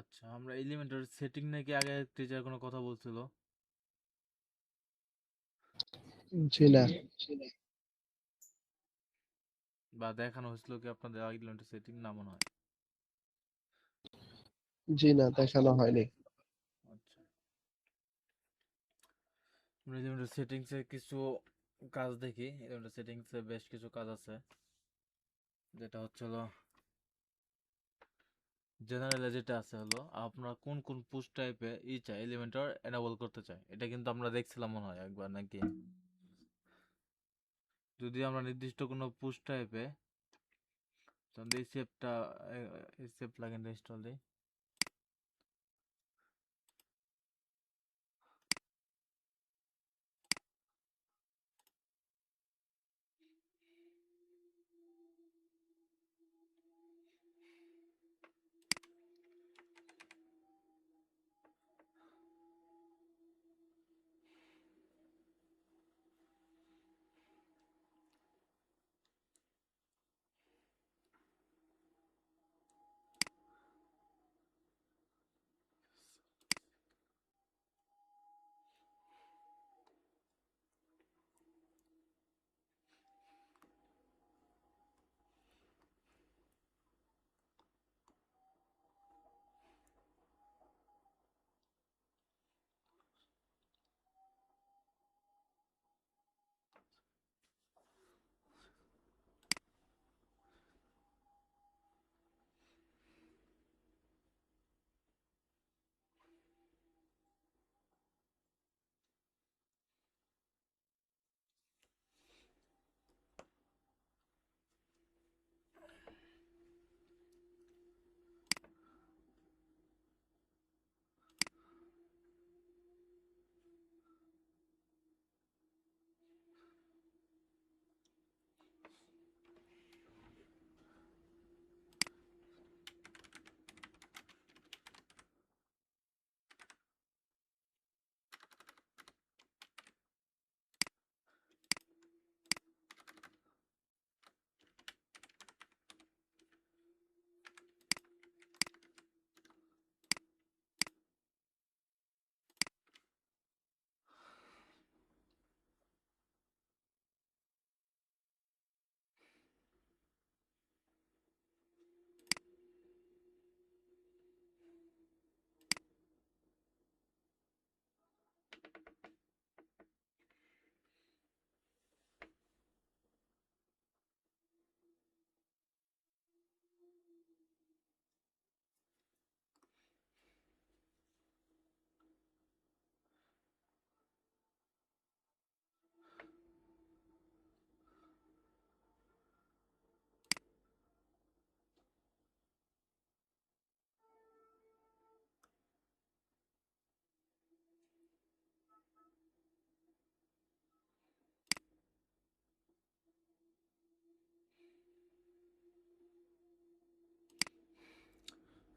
আচ্ছা, আমরা Elementor setting নাকি আগে টিচার কোনো কথা বলছিল? জি না। বা দেখানো হয়েছিল কি আপনাদের এলিমেন্টার সেটিং? না মনে হয়। জি না, দেখানো হয়নি। আচ্ছা, আমরা এলিমেন্টার সেটিংসে কিছু কাজ দেখি। এলিমেন্টার সেটিংসে বেশ কিছু কাজ আছে, যেটা হচ্ছিল জেনারেলে যেটা আছে হলো আপনারা কোন কোন পুশ টাইপে চাই এলিমেন্টর এনেবল করতে চাই। এটা কিন্তু আমরা দেখছিলাম মনে হয় একবার নাকি। যদি আমরা নির্দিষ্ট কোনো পুশ টাইপে তাহলে এই সেপটা এই সেপ প্লাগইনটা ইনস্টল দিই।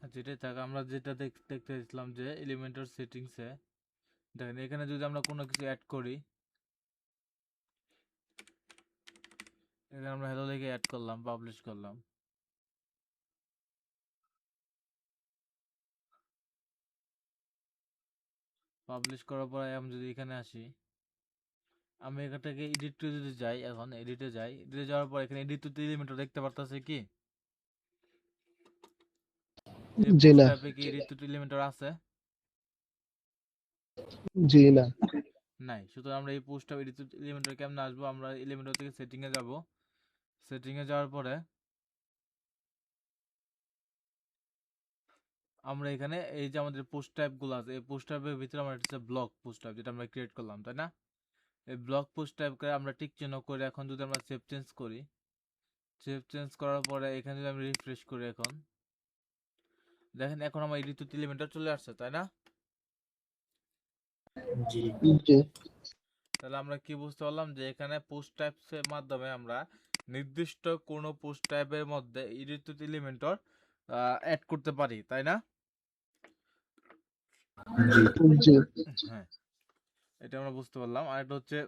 আর যেটাই থাক, আমরা যেটা দেখতে চাইছিলাম যে এলিমেন্টার সেটিংসে দেখেন এখানে যদি আমরা কোনো কিছু অ্যাড করি, এখানে আমরা হ্যালো লিখে অ্যাড করলাম, পাবলিশ করলাম। পাবলিশ করার পরে আমি যদি এখানে আসি, আমি এখান থেকে এডিটে যদি যাই, এখন এডিটে যাই, এডিটে যাওয়ার পর এখানে এডিট টু এলিমেন্টর দেখতে পারতেছে কি যে জি পোস্ট না। টাইপে কি এডিট টু এলিমেন্টর আছে? জি না। নাই। সুতরাং আমরা এই post type edit to Elementor কেমনে আসবো? আমরা এলিমেন্টর থেকে সেটিং এ যাব। সেটিং এ যাওয়ার পরে আমরা এখানে এই যে আমাদের পোস্ট টাইপ গুলো আছে, এই পোস্ট টাইপের ভিতরে আমরা একটা ব্লক পোস্ট টাইপ যেটা আমরা ক্রিয়েট করলাম, তাই না? এই ব্লক পোস্ট টাইপ করে আমরা টিক চিহ্ন করে এখন যদি আমরা সেভ চেঞ্জ করি, সেভ চেঞ্জ করার পরে এখানে যদি আমি রিফ্রেশ করি, এখন দেখেন এখন আমার এডিট টু এলিমেন্টর চলে আসছে, তাই না? জি। জি। তাহলে আমরা কি বুঝতে পারলাম যে এখানে পোস্ট টাইপস এর মাধ্যমে আমরা নির্দিষ্ট কোনো পোস্ট টাইপের মধ্যে এডিট টু এলিমেন্টর অ্যাড করতে পারি, তাই না? জি। হ্যাঁ, এটা আমরা বুঝতে পারলাম। আর এটা হচ্ছে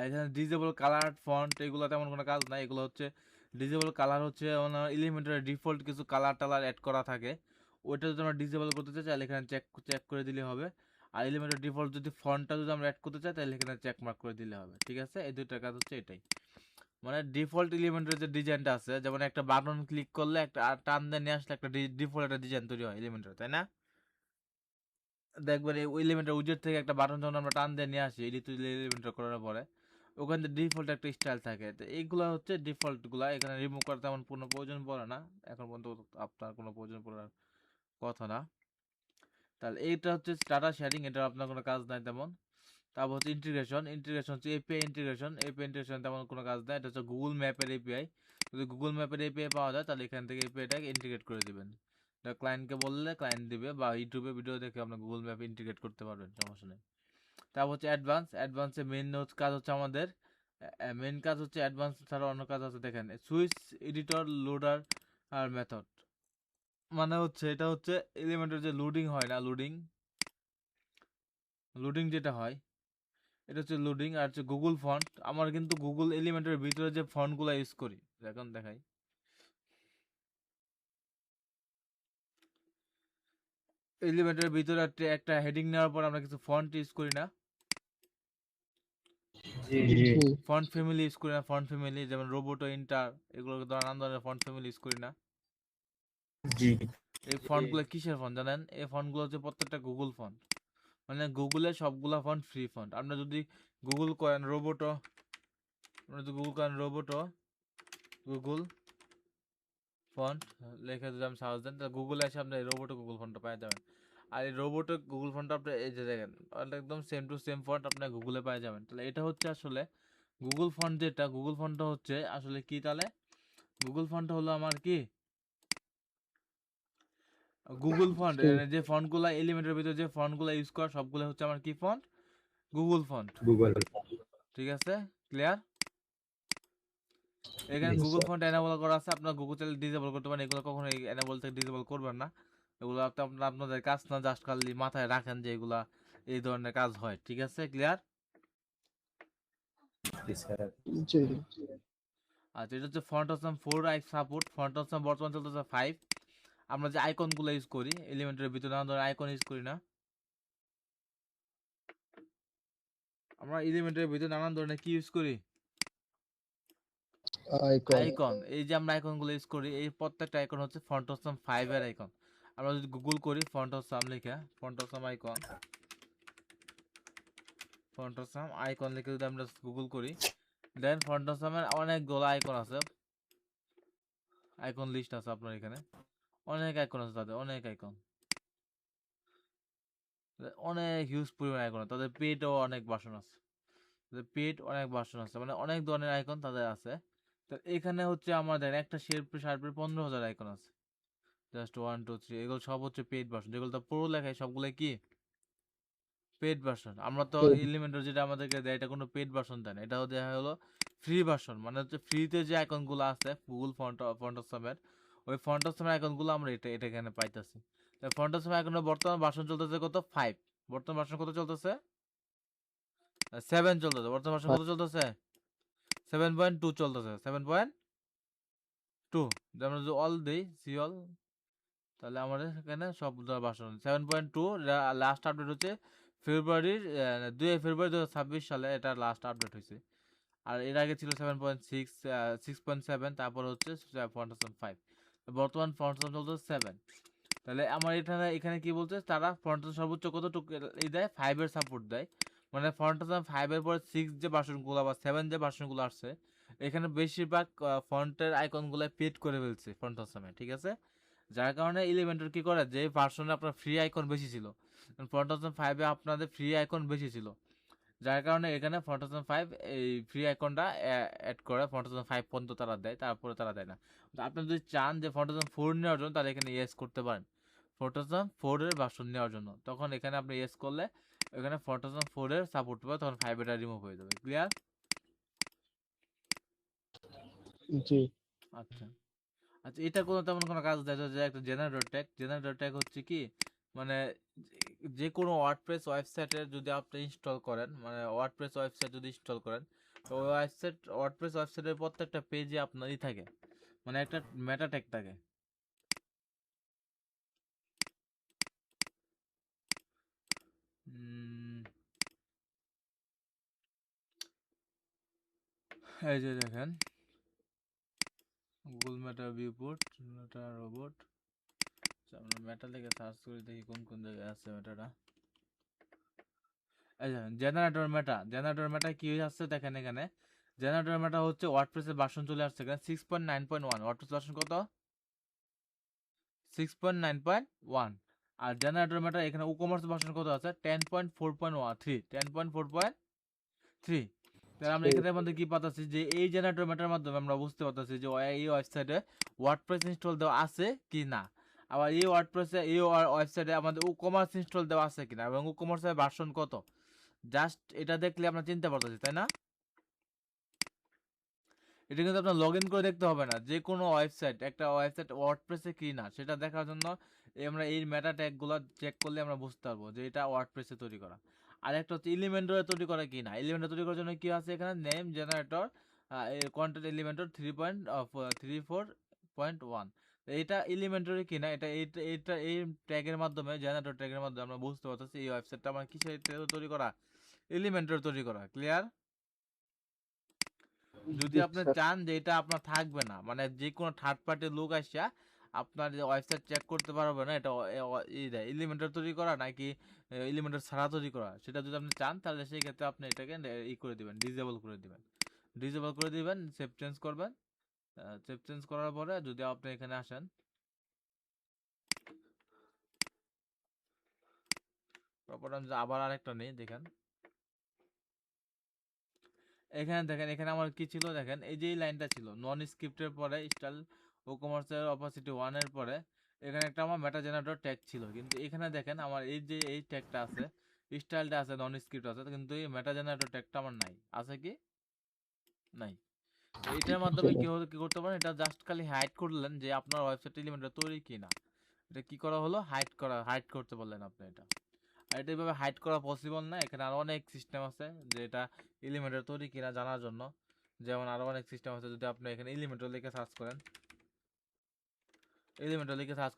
এখানে ডিজেবল কালার ফন্ট এগুলো তেমন কোনো কাজ নাই। এগুলো হচ্ছে ডিজেবল কালার হচ্ছে এলিমেন্টারের ডিফল্ট কিছু কালার টালার অ্যাড করা থাকে, ওইটা যদি আমরা ডিসেবল করতে চাই তাহলে এখানে চেক চেক করে দিলে হবে। আর এলিমেন্টের ডিফল্ট যদি ফন্টটা যদি আমরা অ্যাড করতে চাই তাহলে এখানে চেক মার্ক করে দিলে হবে। ঠিক আছে, এই দুইটার কাজ হচ্ছে এটাই। মানে ডিফল্ট এলিমেন্টের যে ডিজাইনটা আছে, যেমন একটা বাটন ক্লিক করলে একটা আর টান দিয়ে নিয়ে আসলে একটা ডিফল্ট একটা ডিজাইন তৈরি হয় এলিমেন্টের, তাই না? দেখবেন এই এলিমেন্টের উইজেট থেকে একটা বাটন যখন আমরা টান দিয়ে নিয়ে আসি এডিট এলিমেন্টটা করার পরে ওখানে ডিফল্ট একটা স্টাইল থাকে। তো এইগুলো হচ্ছে ডিফল্ট গুলা, এখানে রিমুভ করার তেমন কোনো প্রয়োজন পড়ে না, এখন পর্যন্ত আপনার কোনো প্রয়োজন পড়ার কথা না। তাহলে এইটা হচ্ছে ডাটা শেয়ারিং, এটা আপনার কোনো কাজ নাই তেমন। তারপর হচ্ছে ইন্টিগ্রেশন, ইন্টিগ্রেশন হচ্ছে এপিআই ইন্টিগ্রেশন, এপিআই ইন্টিগ্রেশন তেমন কোনো কাজ নাই। এটা হচ্ছে গুগল ম্যাপের এপিআই, যদি গুগল ম্যাপের এপিআই পাওয়া যায় তাহলে এখান থেকে এপিআইটাকে ইন্টিগ্রেট করে দিবেন। এটা ক্লায়েন্টকে বললে ক্লায়েন্ট দিবে, বা ইউটিউবে ভিডিও দেখে আপনার গুগল ম্যাপে ইন্টিগ্রেট করতে পারবেন, সমস্যা নেই। তারপর হচ্ছে অ্যাডভান্স, অ্যাডভান্সে মেন কাজ হচ্ছে আমাদের, মেন কাজ হচ্ছে অ্যাডভান্স ছাড়া অন্য কাজ আছে দেখেন, সুইচ এডিটর লোডার আর মেথড। মানে হচ্ছে এটা হচ্ছে এলিমেন্টের যে লোডিং হয় না, লোডিং লোডিং যেটা হয় এটা হচ্ছে লোডিং। আর হচ্ছে গুগল ফন্ট, আমার কিন্তু গুগল এলিমেন্টের ভিতরে যে ফন্টগুলো ইউজ করি, এখন দেখাই, এলিমেন্টের ভিতরে একটা হেডিং নেওয়ার পর আমরা কিছু ফন্ট ইউজ করি না, জি ফন্ট ফ্যামিলি ইউজ করি না, ফন্ট ফ্যামিলি যেমন রোবোটো ইন্টার, এগুলো নানান ধরনের ফন্ট ফ্যামিলি ইউজ করি না। জি এই ফন্টগুলো কিসের ফন্ট জানেন? এই ফন্টগুলো হচ্ছে প্রত্যেকটা গুগল ফন্ট, মানে গুগলের সবগুলা ফন্ট ফ্রি ফন্ট। আপনারা যদি গুগল করেন রোবোটো, আপনারা যদি গুগল করেন রোবোটো গুগল ফন্ট লেখে যদি আমি সার্চ দেন তাহলে গুগলে এসে আপনি রোবোটো গুগল ফন্টটা পেয়ে যাবেন। আর এই রোবোটো গুগল ফন্টটা আপনি এই যে দেখেন একদম সেম টু সেম ফন্ট আপনি গুগলে পেয়ে যাবেন। তাহলে এটা হচ্ছে আসলে গুগল ফন্ট, যেটা গুগল ফন্টটা হচ্ছে আসলে কি, তাহলে গুগল ফন্টটা হলো আমার কি, গুগল ফন্ট, জি যে ফন্টগুলো এলিমেন্টের ভিতরে যে ফন্টগুলো ইউজ করা সবগুলো হচ্ছে আমার কি ফন্ট, গুগল ফন্ট। গুগল। ঠিক আছে, ক্লিয়ার? এখানে জি গুগল স্যার ফন্ট এনেবল করা আছে, আপনার গুগল চাইলে ডিসেবল করতে পারেন, এগুলো কখনো এনেবল থেকে ডিসেবল করবেন না। এগুলো আপনাদের কাজ না, জাস্ট খালি মাথায় রাখেন যে এগুলা এই ধরনের কাজ হয়। ঠিক আছে, ক্লিয়ার? জি আচ্ছা, এটা হচ্ছে font option 4 I support, font option বর্তমান চলতেছে 5। আমরা যে আইকনগুলো ইউজ করি এলিমেন্টের ভিতরে নানা ধরনের আইকন ইউজ করি না, আমরা এলিমেন্টের ভিতরে নানান ধরনের কি ইউজ করি, আইকন আইকন। এই যে আমরা আইকনগুলো ইউজ করি এই প্রত্যেকটা আইকন হচ্ছে ফন্ট অপশন 5 এর আইকন। আমরা যদি গুগল করি ফন্ট অপশন লিখে, font option icon, font option icon লিখে যদি আমরা গুগল করি, দেন ফন্ট অপশনের অনেকগুলো আইকন আছে, আইকন লিস্ট আছে আপনার এখানে, অনেক আইকন আছে, তাদের অনেক আইকন, অনেক হিউজ পরিমাণ আইকন আছে, তাদের পেডও অনেক ভার্সন আছে, তাদের পেড অনেক ভার্সন আছে, মানে অনেক ধরনের আইকন তাদের আছে। তো এখানে হচ্ছে আমাদের একটা শার্পের 15,000 আইকন আছে, জাস্ট 1 2 3, এগুলো সব হচ্ছে পেড ভার্সন, যেগুলো তো পুরো লেখায় সবগুলো কি পেড ভার্সন। আমরা তো এলিমেন্টর যেটা আমাদেরকে দেয় এটা কোনো পেড ভার্সন দেয় না, এটা দেওয়া হলো ফ্রি ভার্সন, মানে হচ্ছে ফ্রিতে যে আইকনগুলো আছে গুগল ফন্টসমের, ওই ফন্টসমের আইকনগুলো আমরা এটা এখানে পাইতেছি। তাই ফন্টসমের আইকনের বর্তমান ভার্সন চলতেছে কত, 5। বর্তমান ভার্সন কত চলতেছে, 7 চলতেছে। বর্তমান ভার্সন কত চলতেছে, 7.2 চলতেছে, 7.2। আমরা যদি অল দিই, সি অল, তাহলে আমাদের এখানে সব ভার্সন 7.2, লাস্ট আপডেট হচ্ছে ফেব্রুয়ারির 2 ফেব্রুয়ারি 2026 সালে এটা লাস্ট আপডেট হয়েছে। আর এর আগে ছিল 7.6, 6.7, তারপর হচ্ছে ফন্টসন 5, বর্তমান ফন্টসন চলছে 7। তাহলে আমার এখানে এখানে কি বলছে, তারা ফন্টসন সর্বোচ্চ কতটুকু এই দেয়, 5 এর সাপোর্ট দেয়। মানে ফন্টসন 5 এর পরে 6 যে ভার্সনগুলো বা 7 যে ভার্সনগুলো আসছে, এখানে বেশিরভাগ ফন্টের আইকনগুলো পেড করে ফেলছে ফন্টসমে। ঠিক আছে, যার কারণে ইলেভেন্টের কি করে, যে ভার্সনে আপনার ফ্রি আইকন বেশি ছিল, ফন্টসন 5 এ আপনাদের ফ্রি আইকন বেশি ছিল, যার কারণে এখানে ফন্টসন 5 এই ফ্রি আইকনটা অ্যাড করে ফন্টসন 5 পর্যন্ত তারা দেয়, তারপরে তারা দেয় না। তো আপনি যদি চান যে ফন্টসন 4 নেওয়ার জন্য তাহলে এখানে ইয়েস করতে পারেন, ফন্টসন 4 এর ভার্সন নেওয়ার জন্য, তখন এখানে আপনি ইয়েস করলে এখানে ফন্টসন 4 এর সাপোর্ট পাবে, তখন 5 এটা রিমুভ হয়ে যাবে। ক্লিয়ার? জি আচ্ছা আচ্ছা, এটা কোনো তেমন কোনো কাজ দেয় যে একটা জেনারেটর ট্যাগ হচ্ছে কি, মানে যে কোনো ওয়ার্ডপ্রেস ওয়েবসাইটের যদি আপনি ইনস্টল করেন, মানে ওয়ার্ডপ্রেস ওয়েবসাইট যদি ইনস্টল করেন, তো ওই ওয়ার্ডপ্রেস ওয়েবসাইটের প্রত্যেকটা পেজে আপনারই থাকে, মানে একটা মেটা ট্যাগ থাকে। উম, এই যে দেখেন গুগল মেটা ভিউপোর্ট মেটা রোবট। আমরা মেটা লিখে সার্চ করে দেখি কোন কোন জায়গায় আছে মেটাটা। এই যে জেনারেটর মেটা কি আসছে দেখেন এখানে। জেনারেটর মেটা হচ্ছে ওয়ার্ডপ্রেসের ভার্সন চলে আসছে এখানে 6.9.1। ওয়ার্ডপ্রেস ভার্সন কত? 6.9.1। আর জেনারেটর মেটা এখানে ই-কমার্স ভার্সন কত আছে? 10.4.13। 10.4.3। তাহলে আমরা এখানের মধ্যে কি পাচ্ছি যে এই জেনারেটর মেটার মাধ্যমে আমরা বুঝতে পারতেছি যে এই ওয়েবসাইটে ওয়ার্ডপ্রেস ইনস্টল দেওয়া আছে কি না। আবার এই ওয়ার্ডপ্রেসে এই ওয়েবসাইটে আমাদের ই-কমার্স ইনস্টল দেওয়া আছে কিনা এবং ই-কমার্সের ভার্সন কত, জাস্ট এটা দেখলে আমরা চিনতে পারতেছি, তাই না? এটা কিন্তু আপনার লগ ইন করে দেখতে হবে না, যে কোনো ওয়েবসাইট একটা ওয়েবসাইট ওয়ার্ডপ্রেসে কি না সেটা দেখার জন্য আমরা এই মেটা ট্যাগগুলো চেক করলে আমরা বুঝতে পারবো যে এটা ওয়ার্ডপ্রেসে তৈরি করা। আর একটা হচ্ছে এলিমেন্টরে তৈরি করা কি না। এলিমেন্টর তৈরি করার জন্য কি আছে এখানে নেম জেনারেটর কন্টেন্ট এলিমেন্টর 3.34.1। এটা এলিমেন্টরি কিনা এটা এটা এই ট্যাগের মাধ্যমে জেনারেটর ট্যাগের মাধ্যমে আমরা বুঝতে পারতেছি এই ওয়েবসাইটটা আমার কিসের তৈরি করা, এলিমেন্টর তৈরি করা। ক্লিয়ার? যদি জি আপনি স্যার। চান যে এটা আপনার থাকবে না, মানে যে কোনো থার্ড পার্টি লোক আসা আপনার যে ওয়েবসাইট চেক করতে পারবে না এটা এলিমেন্টর তৈরি করা নাকি এলিমেন্টর ছাড়া তৈরি করা, সেটা যদি আপনি চান তাহলে সেই ক্ষেত্রে আপনি এটাকে করে দিবেন, ডিসেবল করে দিবেন। ডিসেবল করে দিবেন, সেভ চেঞ্জ করবেন। সেভ চেঞ্জ করার পরে যদি আপনি এখানে আসেন, তারপর আমি আবার আরেকটা নেই দেখেন। এখানে দেখেন এখানে আমার কি ছিল দেখেন, এই যে এই লাইনটা ছিল নন স্ক্রিপ্টের পরে স্টাইল ও কমার্সের অপাসিটি 1 এর পরে এখানে একটা আমার মেটা জেনারেটর ট্যাগ ছিল, কিন্তু এখানে দেখেন আমার এই যে এই ট্যাগটা আছে, স্টাইলটা আছে, নন স্ক্রিপ্ট আছে, কিন্তু এই মেটা জেনারেটর ট্যাগটা আমার নাই। আছে কি? নাই। তো এটার মাধ্যমে কি করতে পারেন, এটা জাস্ট খালি হাইড করলেন যে আপনার ওয়েবসাইট এলিমেন্টটা তৈরি কিনা। এটা কি করা হলো, হাইড করতে পারলেন আপনি এটা। আর এটা এইভাবে হাইড করা পসিবল না, এখানে আরো অনেক সিস্টেম আছে যে এটা এলিমেন্টর তৈরি কিনা জানার জন্য। যেমন আরো অনেক সিস্টেম আছে, যদি আপনি এখানে এলিমেন্টর লিখে সার্চ করেন,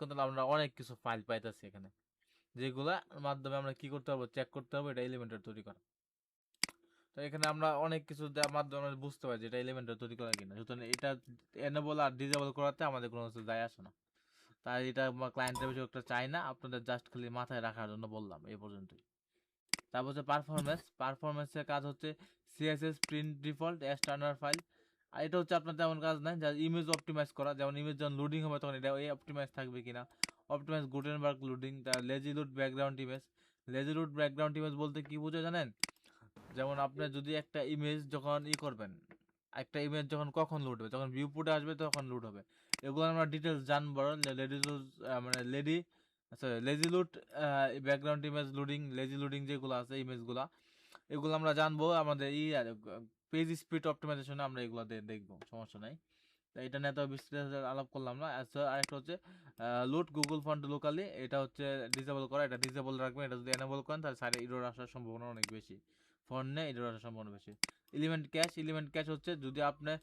তাহলে আমরা অনেক কিছু ফাইল পাইতেছি এখানে, যেগুলা মাধ্যমে আমরা কি করতে পারবো, চেক করতে পারবো এটা এলিমেন্টর তৈরি করা। তো এখানে আমরা অনেক কিছু মাধ্যমে আমরা বুঝতে পারি যে এটা এলিমেন্টর তৈরি করা কিনা। সুতরাং এটা এনেবল আর ডিসেবল করাতে আমাদের কোনো কিছু যায় আসে না। তাই এটা ক্লায়েন্টের বিষয় একটা চাই না, আপনাদের জাস্ট খালি মাথায় রাখার জন্য বললাম এই পর্যন্তই। তারপর হচ্ছে পারফরমেন্সের কাজ হচ্ছে CSS print default standard file. আর এটা হচ্ছে আপনার তেমন কাজ নাই, যা ইমেজ অপটিমাইজ করা, যেমন ইমেজ যখন লোডিং হবে তখন এটা এই অপটিমাইজ থাকবে কিনা। অপটিমাইজ গুটেনবার্গ লোডিং, তার lazy load background image. Lazy load background image বলতে কি বুঝে জানেন? যেমন আপনি যদি একটা ইমেজ যখন করবেন, একটা ইমেজ যখন কখন লোড হবে, যখন ভিউপোর্টে আসবে তখন লোড হবে। এগুলো আমরা ডিটেলস জানবো। Lady sorry lazy load background image loading, lazy loading যেগুলো আছে ইমেজগুলো, এগুলো আমরা জানবো আমাদের পেজ স্পিড অপটিমাইজেশনে আমরা এগুলো দেখবো, সমস্যা নাই। তো এটা নিয়ে তো বিস্তারিত আলাপ করলাম না। আরেকটা হচ্ছে লোড গুগল ফন্ট লোকালি, এটা হচ্ছে ডিসেবল করা, এটা ডিসেবল রাখবেন। এটা যদি এনেবল করেন তাহলে সাইডে এরর আসার সম্ভাবনা অনেক বেশি, ফন্ট নিয়ে এরর আসার সম্ভাবনা বেশি। এলিমেন্ট ক্যাশ হচ্ছে যদি আপনি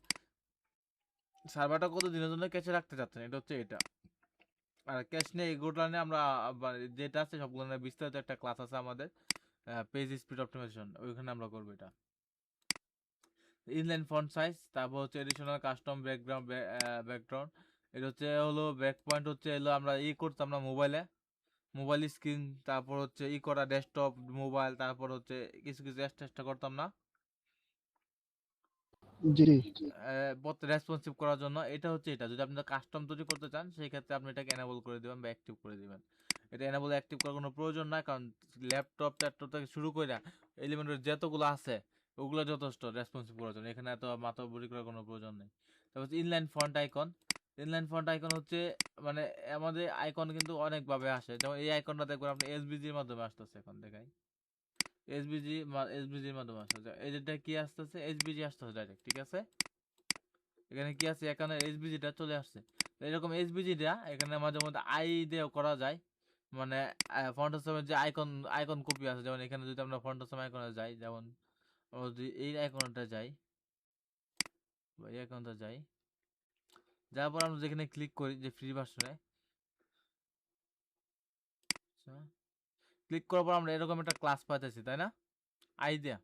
সার্ভারটা কত দিনের জন্য ক্যাশে রাখতে চাচ্ছেন, এটা হচ্ছে এটা। আর ক্যাশ নিয়ে এগুলো নিয়ে আমরা যেটা আছে সবগুলো নিয়ে বিস্তারিত একটা ক্লাস আছে আমাদের, পেজ স্পিড অপটিমাইজেশন, ওইখানে আমরা করবো এটা। ইনলাইন ফন্ট সাইজ, তারপর হচ্ছে এডিশনাল কাস্টম ব্যাকগ্রাউন্ড। এটা হচ্ছে হলো ব্যাক পয়েন্ট হচ্ছে এলো আমরা করতাম না মোবাইল স্ক্রিন, তারপর হচ্ছে করা ডেস্কটপ মোবাইল, তারপর হচ্ছে কিছু কিছু এক্সট্রা করতাম না জি রেসপন্সিভ করার জন্য। এটা হচ্ছে এটা যদি আপনি কাস্টম তৈরি করতে চান সেই ক্ষেত্রে আপনি এটাকে এনেবল করে দিবেন বা অ্যাক্টিভ করে দিবেন। এটা এনেবল অ্যাক্টিভ করার কোনো প্রয়োজন নাই, কারণ ল্যাপটপ থেকে শুরু করে এলিমেন্টের যতগুলো আছে ওগুলো যথেষ্ট রেসপন্সিভ করার জন্য, এখানে এত মাথাবরি করার কোনো প্রয়োজন নেই। তারপর হচ্ছে ইনলাইন ফন্ট আইকন হচ্ছে মানে আমাদের আইকন কিন্তু অনেকভাবে আসে, যেমন এই আইকনটা দেখবেন আপনি এসবিজির মাধ্যমে আসতেছে, এখন দেখাই এসবিজি এসবিজির মাধ্যমে আসতেছে, এটা কি আসতেছে, এসবিজি আসতেছে ডাইরেক্ট, ঠিক আছে। এখানে কি আছে, এখানে এসবিজিটা চলে আসছে। তো এরকম এসবিজিটা এখানে মাঝে মধ্যে আই দিয়েও করা যায়, মানে ফন্টাসমের যে আইকন কপি আছে, যেমন এখানে যদি আমরা ফন্টাসম আইকনে যাই, যেমন আমরা যদি এই আইকনটা যাই বা এই আইকনটা যাই, যাওয়ার পর আমরা যেখানে ক্লিক করি যে ফ্রি ভার্সনে, ক্লিক করার পর আমরা এরকম একটা ক্লাস পাইতেছি, তাই না? আইডিয়া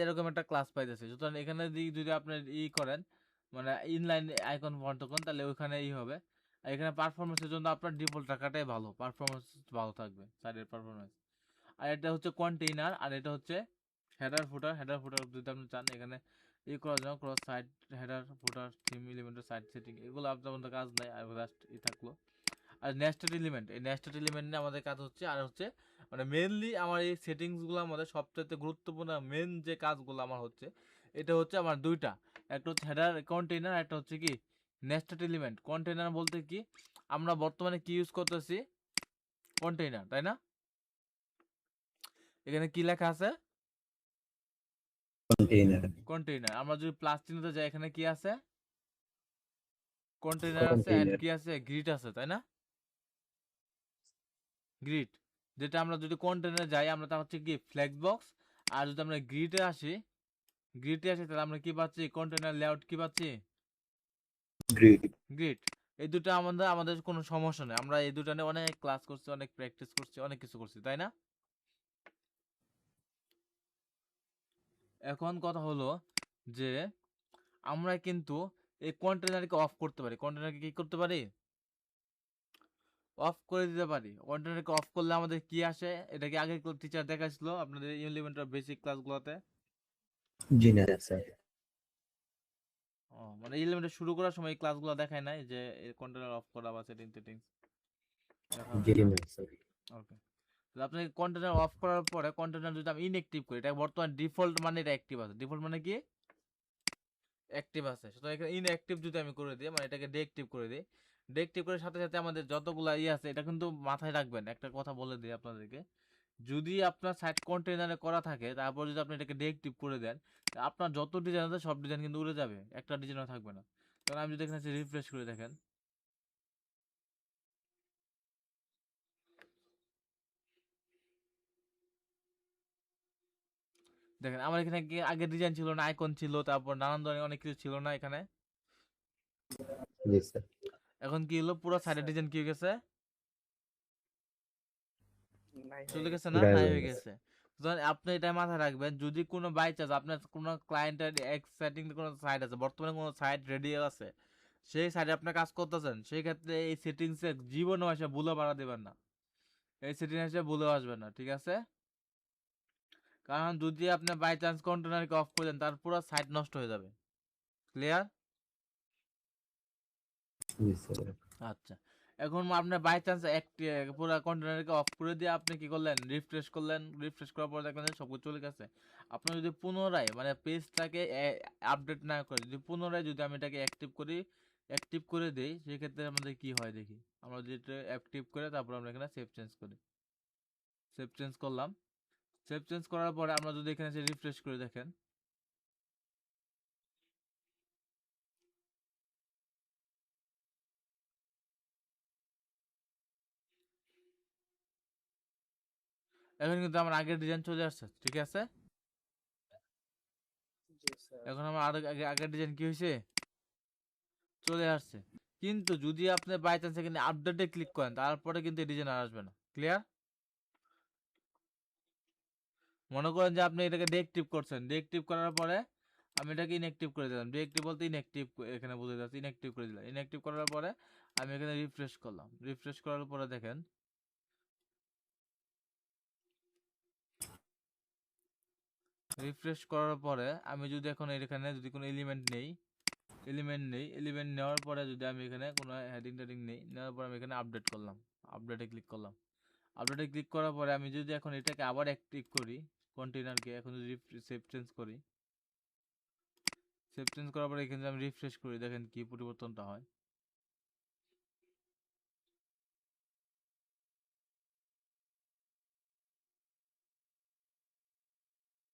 এরকম একটা ক্লাস পাইতেছি। সুতরাং এখানে যদি আপনি করেন, মানে ইনলাইন আইকন বন্ধ করেন, তাহলে ওইখানে হবে। আর এখানে পারফরমেন্সের জন্য আপনার ডিফল্ট রাখাটাই ভালো, পারফরমেন্স ভালো থাকবে, সাইডের পারফরমেন্স। আর এটা হচ্ছে কন্টেইনার, আর এটা হচ্ছে হেডার ফুটার। যদি আপনি চান এখানে করার জন্য ক্রস সাইড হেডার ফুটার থিম এলিমেন্টের সাইড সেটিং, এগুলো আপনার কাজ নাই, আর জাস্ট থাকলো। আর নেস্টেড এলিমেন্ট, এই নেস্টেড এলিমেন্ট নিয়ে আমাদের কাজ হচ্ছে। আর হচ্ছে মানে মেনলি আমার এই সেটিংসগুলোর মধ্যে সবচেয়ে গুরুত্বপূর্ণ মেন যে কাজগুলো আমার হচ্ছে, এটা হচ্ছে আমার দুইটা, একটা হচ্ছে হেডার কন্টেইনার, একটা হচ্ছে কি নেস্টেড এলিমেন্ট। কন্টেইনার বলতে কি, আমরা বর্তমানে কি ইউজ করতেছি, কন্টেইনার, তাই না? এখানে কি লেখা আছে, কন্টেইনার। আমরা যদি প্লাস চিহ্নতে যাই, এখানে কি আছে, কন্টেইনার আছে, এন্ড কি আছে, গ্রিড আছে, তাই না? গ্রিড, যেটা আমরা যদি কন্টেইনারে যাই আমরা তা হচ্ছে কি ফ্লেক্স বক্স। আর যদি আমরা গ্রিডে আসি, তাহলে আমরা কি পাচ্ছি, কন্টেইনার লেআউট কি পাচ্ছি, গ্রিড। এই দুটো আমাদের কোনো সমস্যা নেই, আমরা এই দুটো নিয়ে অনেক ক্লাস করছি, অনেক প্র্যাকটিস করছি, অনেক কিছু করছি, তাই না? এখন কথা হলো যে আমরা কিন্তু এই কন্টেইনারকে অফ করতে পারি, কন্টেইনারকে কি করতে পারি, অফ করে দিতে পারি। কন্টেইনারকে অফ করলে আমাদের কি আসে, এটা কি আগে টিচার দেখাইছিল আপনাদের এলিমেন্টারি বেসিক ক্লাসগুলোতে? জি না স্যার। ও মানে এলিমেন্টারি শুরু করার সময় এই ক্লাসগুলো দেখায় নাই যে কন্টেইনার অফ করা বা সেটিং দেখা হয় জি না? না স্যার। ওকে, তাহলে আপনি কন্টেইনার অফ করার পরে কন্টেইনার যদি আমি ইনঅ্যাক্টিভ করি, এটা বর্তমানে ডিফল্ট মানে এটা অ্যাক্টিভ আছে, ডিফল্ট মানে কি অ্যাক্টিভ আছে। সুতরাং এখানে ইনঅ্যাক্টিভ যদি আমি করে দিই, মানে এটাকে ডিঅ্যাক্টিভ করে দিই, ডিঅ্যাক্টিভ করার সাথে সাথে আমাদের যতগুলা আছে, এটা কিন্তু মাথায় রাখবেন, একটা কথা বলে দিই আপনাদেরকে। যদি আপনার সাইট কন্টেইনারে করা থাকে, তারপর যদি আপনি এটাকে ডিঅ্যাক্টিভ করে দেন, আপনার যত ডিজাইন আছে সব ডিজাইন কিন্তু উড়ে যাবে, একটা ডিজাইনও থাকবে না। কারণ আমি যদি এখানে রিফ্রেশ করে দেখেন, আমার এখানে কি আগে ডিজাইন ছিল না, আইকন ছিল, তারপর নানান ধরনের অনেক কিছু ছিল না এখানে। জি স্যার। এখন কি হলো, পুরো সাইডের ডিজাইন কি হয়ে গেছে, চলে গেছে না, নাই হয়ে গেছে। আপনি এটা মাথায় রাখবেন, যদি কোনো বাই চান্স আপনার কোনো ক্লায়েন্টের এক্সাইটিং কোনো সাইট আছে, বর্তমানে কোনো সাইট রেডি আছে, সেই সাইটে আপনি কাজ করতেছেন, সেই ক্ষেত্রে এই সেটিংসে জীবনও এসে ভুলে বাড়া দেবেন না, এই সেটিং এসে ভুলেও আসবেন না, ঠিক আছে? কারণ যদি আপনি বাই চান্স কন্টেনারকে অফ করে দেন, তার পুরো সাইট নষ্ট হয়ে যাবে। ক্লিয়ার? জি স্যার। আচ্ছা, এখন আপনি বাই চান্স পুরো কন্টেনারকে অফ করে দিয়ে আপনি কি করলেন, রিফ্রেশ করলেন, রিফ্রেশ করার পর দেখলেন যে সবকিছু চলে গেছে। আপনি যদি পুনরায় মানে পেজটাকে আপডেট না করে, যদি পুনরায় যদি আমি এটাকে অ্যাক্টিভ করে দেই, সেক্ষেত্রে আমাদের কি হয় দেখি। আমরা যেটা অ্যাক্টিভ করে তারপর আমরা এখানে সেভ চেঞ্জ করি, সেভ চেঞ্জ করলাম। সেভ চেঞ্জ করার পরে আমরা যদি এখানে রিফ্রেশ করে দেখেন, এখন কিন্তু আমার আগের ডিজাইন চলে আসছে, ঠিক আছে? এখন আমার আগের ডিজাইন কি হয়েছে, চলে আসছে। কিন্তু যদি আপনি বাই চান্স এখানে আপডেটে ক্লিক করেন, তারপরে কিন্তু ডিজাইন আর আসবে না। ক্লিয়ার? মনে করেন যে আপনি এটাকে ডিঅ্যাক্টিভ করছেন, ডিঅ্যাক্টিভ করার পরে আমি এটাকে ইনঅ্যাক্টিভ করে দিলাম, ডিঅ্যাক্টিভ বলতে ইনঅ্যাক্টিভ, এখানে বুঝে যাচ্ছে, ইনঅ্যাক্টিভ করে দিলাম। ইনঅ্যাক্টিভ করার পরে আমি এখানে রিফ্রেশ করলাম, রিফ্রেশ করার পরে দেখেন, রিফ্রেশ করার পরে আমি যদি এখন এখানে যদি কোনো এলিমেন্ট নেই, এলিমেন্ট নেওয়ার পরে যদি আমি এখানে কোনো হেডিং টেডিং নেই, নেওয়ার পরে আমি এখানে আপডেট করলাম, আপডেটে ক্লিক করলাম। আপডেটে ক্লিক করার পরে আমি যদি এখন এটাকে আবার অ্যাক্টিভ করি, কন্টেইনারকে এখন যদি সেভ চেঞ্জ করি, সেভ চেঞ্জ করার পরে এখানে আমি রিফ্রেশ করি, দেখেন কি পরিবর্তনটা হয়।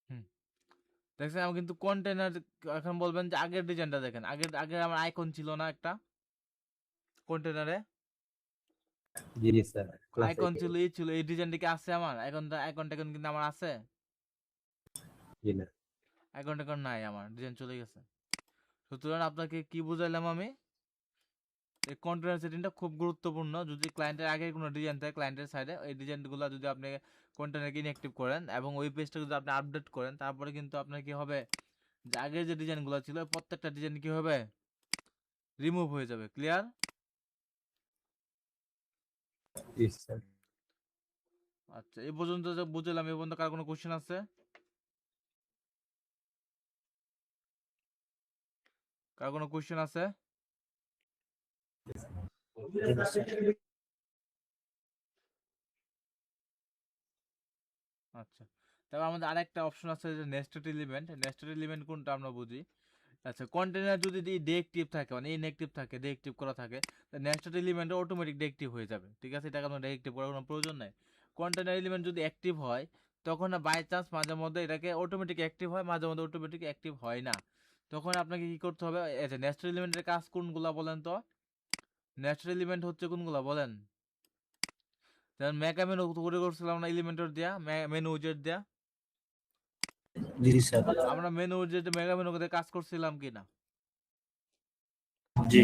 হুম, দেখছেন আমি কিন্তু কন্টেইনার। এখন বলবেন যে আগের ডিজাইনটা দেখেন, আগের আগের আমার আইকন ছিল না একটা কন্টেইনারে, জি স্যার। ক্লাস আইকন ছিল, এই ছিল, এই ডিজাইনটা কি আছে আমার আইকনটা কিন্তু আমার আছে, জি না। আইকনটা এখন নাই, আমার ডিজাইন চলে গেছে। সুতরাং আপনাকে কি বুঝাইলাম আমি, এই কন্টেনার সেটিংটা খুব গুরুত্বপূর্ণ। যদি ক্লায়েন্টের আগে কোনো ডিজাইন থাকে ক্লায়েন্টের সাইডে, এই ডিজাইনগুলো যদি আপনি কন্টেনারকে ইনঅ্যাক্টিভ করেন এবং ওই পেজটা যদি আপনি আপডেট করেন, তারপরে কিন্তু আপনার কি হবে, যে আগের যে ডিজাইনগুলো ছিল প্রত্যেকটা ডিজাইন কি হবে, রিমুভ হয়ে যাবে। ক্লিয়ার? জি স্যার। আচ্ছা, এই পর্যন্ত যে বুঝলাম, এই পর্যন্ত কার কোনো কোশ্চেন আছে? কার কোনো কোশ্চেন আছে? আচ্ছা, তারপর আমাদের আরেকটা অপশন আছে যে নেস্টেড এলিমেন্ট। নেস্টেড এলিমেন্ট কোনটা আমরা বুঝি। আচ্ছা, কন্টেনার যদি ডিএক্টিভ থাকে, মানে ইনঅ্যাক্টিভ থাকে, ডিএক্টিভ করা থাকে, নেস্টেড এলিমেন্ট অটোমেটিক ডিএক্টিভ হয়ে যাবে। ঠিক আছে, এটাকে আপনার ডিএক্টিভ করার কোনো প্রয়োজন নাই। কন্টেনার এলিমেন্ট যদি অ্যাক্টিভ হয়, তখন বাই চান্স মাঝে মধ্যে এটাকে অটোমেটিক অ্যাক্টিভ হয়, মাঝে মধ্যে অটোমেটিক অ্যাক্টিভ হয় না। তখন আপনাকে কি করতে হবে, আচ্ছা নেস্টেড এলিমেন্টের কাজ কোনগুলা বলেন তো? নেস্টেড এলিমেন্ট হচ্ছে কোনগুলা বলেন? যেমন মেগা মেনু করে করছিলাম না এলিমেন্টর দিয়া, মেনু উইজেট দিয়া। জি স্যার। আমরা মেনু উইজেট মেগা মেনু করে কাজ করছিলাম কিনা? জি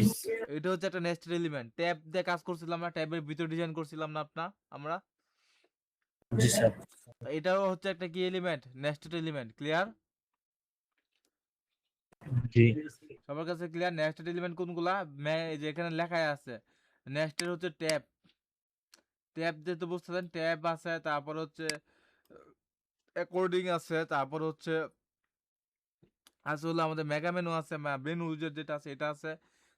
এটা হচ্ছে একটা নেস্টেড এলিমেন্ট। ট্যাব দিয়ে কাজ করছিলাম না, ট্যাবের ভিতর ডিজাইন করছিলাম না আমরা। জি স্যার। তো এটাও হচ্ছে একটা কি এলিমেন্ট, নেস্টেড এলিমেন্ট। ক্লিয়ার? জি সবার কাছে ক্লিয়ার? নেস্টেড এলিমেন্ট কোনগুলা, এই যে এখানে লেখাই আছে। নেস্টেড হচ্ছে ট্যাব। ট্যাব দিয়ে তো বুঝতেছেন, ট্যাব আছে, তারপর হচ্ছে অ্যাকর্ডিং আছে, তারপর হচ্ছে হলো আমাদের মেগা মেনু আছে, মেনু উইজেট যেটা আছে এটা আছে।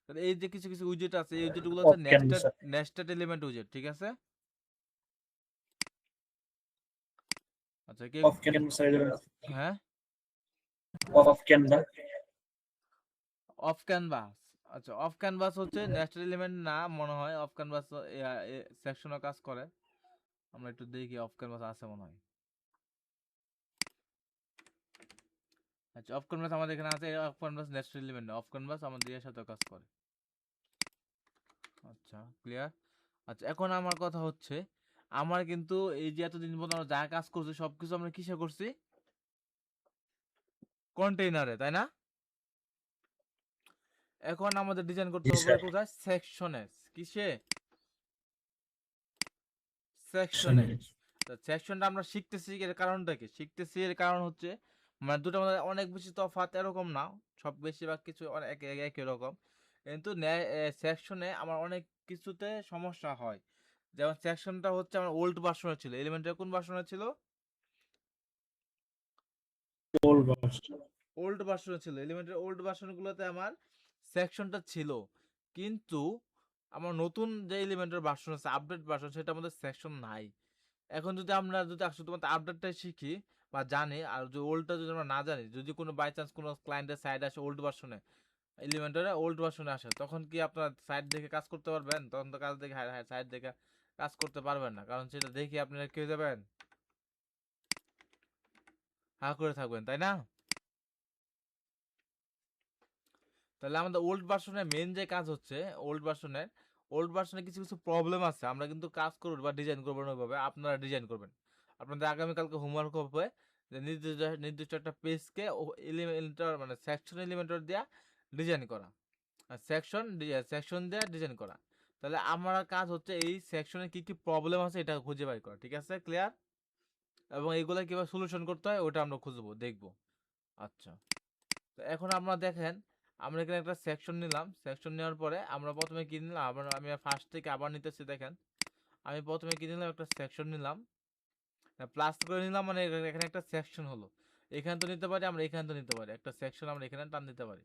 তাহলে এই যে কিছু কিছু উইজেট আছে, এই উইজেট গুলো হচ্ছে off can nested sir. Nested element উইজেট। ঠিক আছে? আচ্ছা, কে? Off can sir. হ্যাঁ, অফ ক্যান দা। Off canvas. আচ্ছা, অফ ক্যানভাস হচ্ছে নেস্টেড এলিমেন্ট না মনে হয়। অফ ক্যানভাস সেকশনও কাজ করে। আমরা একটু দেখি, অফ ক্যানভাস আছে মনে হয়। আচ্ছা, অফ ক্যানভাস আমাদের এখানে আছে। অফ ক্যানভাস নেস্টেড এলিমেন্ট না, অফ ক্যানভাস আমাদের এর সাথে কাজ করে। আচ্ছা, ক্লিয়ার? আচ্ছা, এখন আমার কথা হচ্ছে, আমার কিন্তু এই যে এতদিন পর্যন্ত আমরা যা কাজ করছি সবকিছু আমরা কিসে করছি? কন্টেইনারে, তাই না? এখন আমাদের ডিজাইন করতে জি হবে স্যার। কোথায়? সেকশনে। কিসে? সেকশনে। সেকশনটা আমরা শিখতেছি, এর কারণটা কি? শিখতেছি এর কারণ হচ্ছে, মানে দুটো আমাদের অনেক বেশি তফাৎ এরকম না, সব বেশিরভাগ কিছু অনেক একই রকম, কিন্তু সেকশনে আমার অনেক কিছুতে সমস্যা হয়। যেমন সেকশনটা হচ্ছে আমার ওল্ড ভার্সনে ছিল। এলিমেন্টের কোন ভার্সনে ছিল? ওল্ড ভার্সনে ছিল। এলিমেন্টের ওল্ড ভার্সনগুলোতে আমার সেকশনটা ছিল, কিন্তু আমার নতুন যে এলিমেন্টের ভার্সন আছে, আপডেট ভার্সন, সেটা আমাদের সেকশন নাই। এখন যদি আমরা যদি শুধুমাত্র আপডেটটাই শিখি বা জানি, আর যদি ওল্ডটা যদি আমরা না জানি, যদি কোনো বাই চান্স কোনো ক্লায়েন্টের সাইড আসে ওল্ড ভার্সনে, এলিমেন্টারে ওল্ড ভার্সনে আসে, তখন কি আপনার সাইড দেখে কাজ করতে পারবেন? তখন তো কাজ দেখে সাইড দেখে কাজ করতে পারবেন না, কারণ সেটা দেখে আপনারা কি হয়ে যাবেন, হা করে থাকবেন, তাই না? তাহলে আমাদের ওল্ড ভার্সনের মেন যে কাজ হচ্ছে, ওল্ড ভার্সনে কিছু কিছু প্রবলেম আছে। আমরা কিন্তু কাজ করব বা ডিজাইন করবো না ওইভাবে, আপনারা ডিজাইন করবেন। আপনাদের আগামীকালকে হোমওয়ার্ক হবে যে নির্দিষ্ট নির্দিষ্ট একটা পেজকে এলিমেন্টর মানে সেকশন এলিমেন্টর দিয়া ডিজাইন করা, আর সেকশন দিয়ে ডিজাইন করা। তাহলে আমার কাজ হচ্ছে এই সেকশনে কি কি প্রবলেম আছে এটা খুঁজে বের করা। ঠিক আছে, ক্লিয়ার? এবং এইগুলো কিভাবে সলিউশন করতে হয় ওটা আমরা খুঁজবো, দেখবো। আচ্ছা, তো এখন আমরা দেখেন, আমরা এখানে একটা সেকশন নিলাম। সেকশন নেওয়ার পরে আমরা প্রথমে কি নিলাম, আমি ফার্স্ট থেকে আবার নিতেছি। দেখেন, আমি প্রথমে কি নিলাম, একটা সেকশন নিলাম, প্লাস করে নিলাম, মানে এখানে একটা সেকশন হলো। এখানে তো নিতে পারি আমরা, এখানে তো নিতে পারি, একটা সেকশন আমরা এখানে টান দিতে পারি।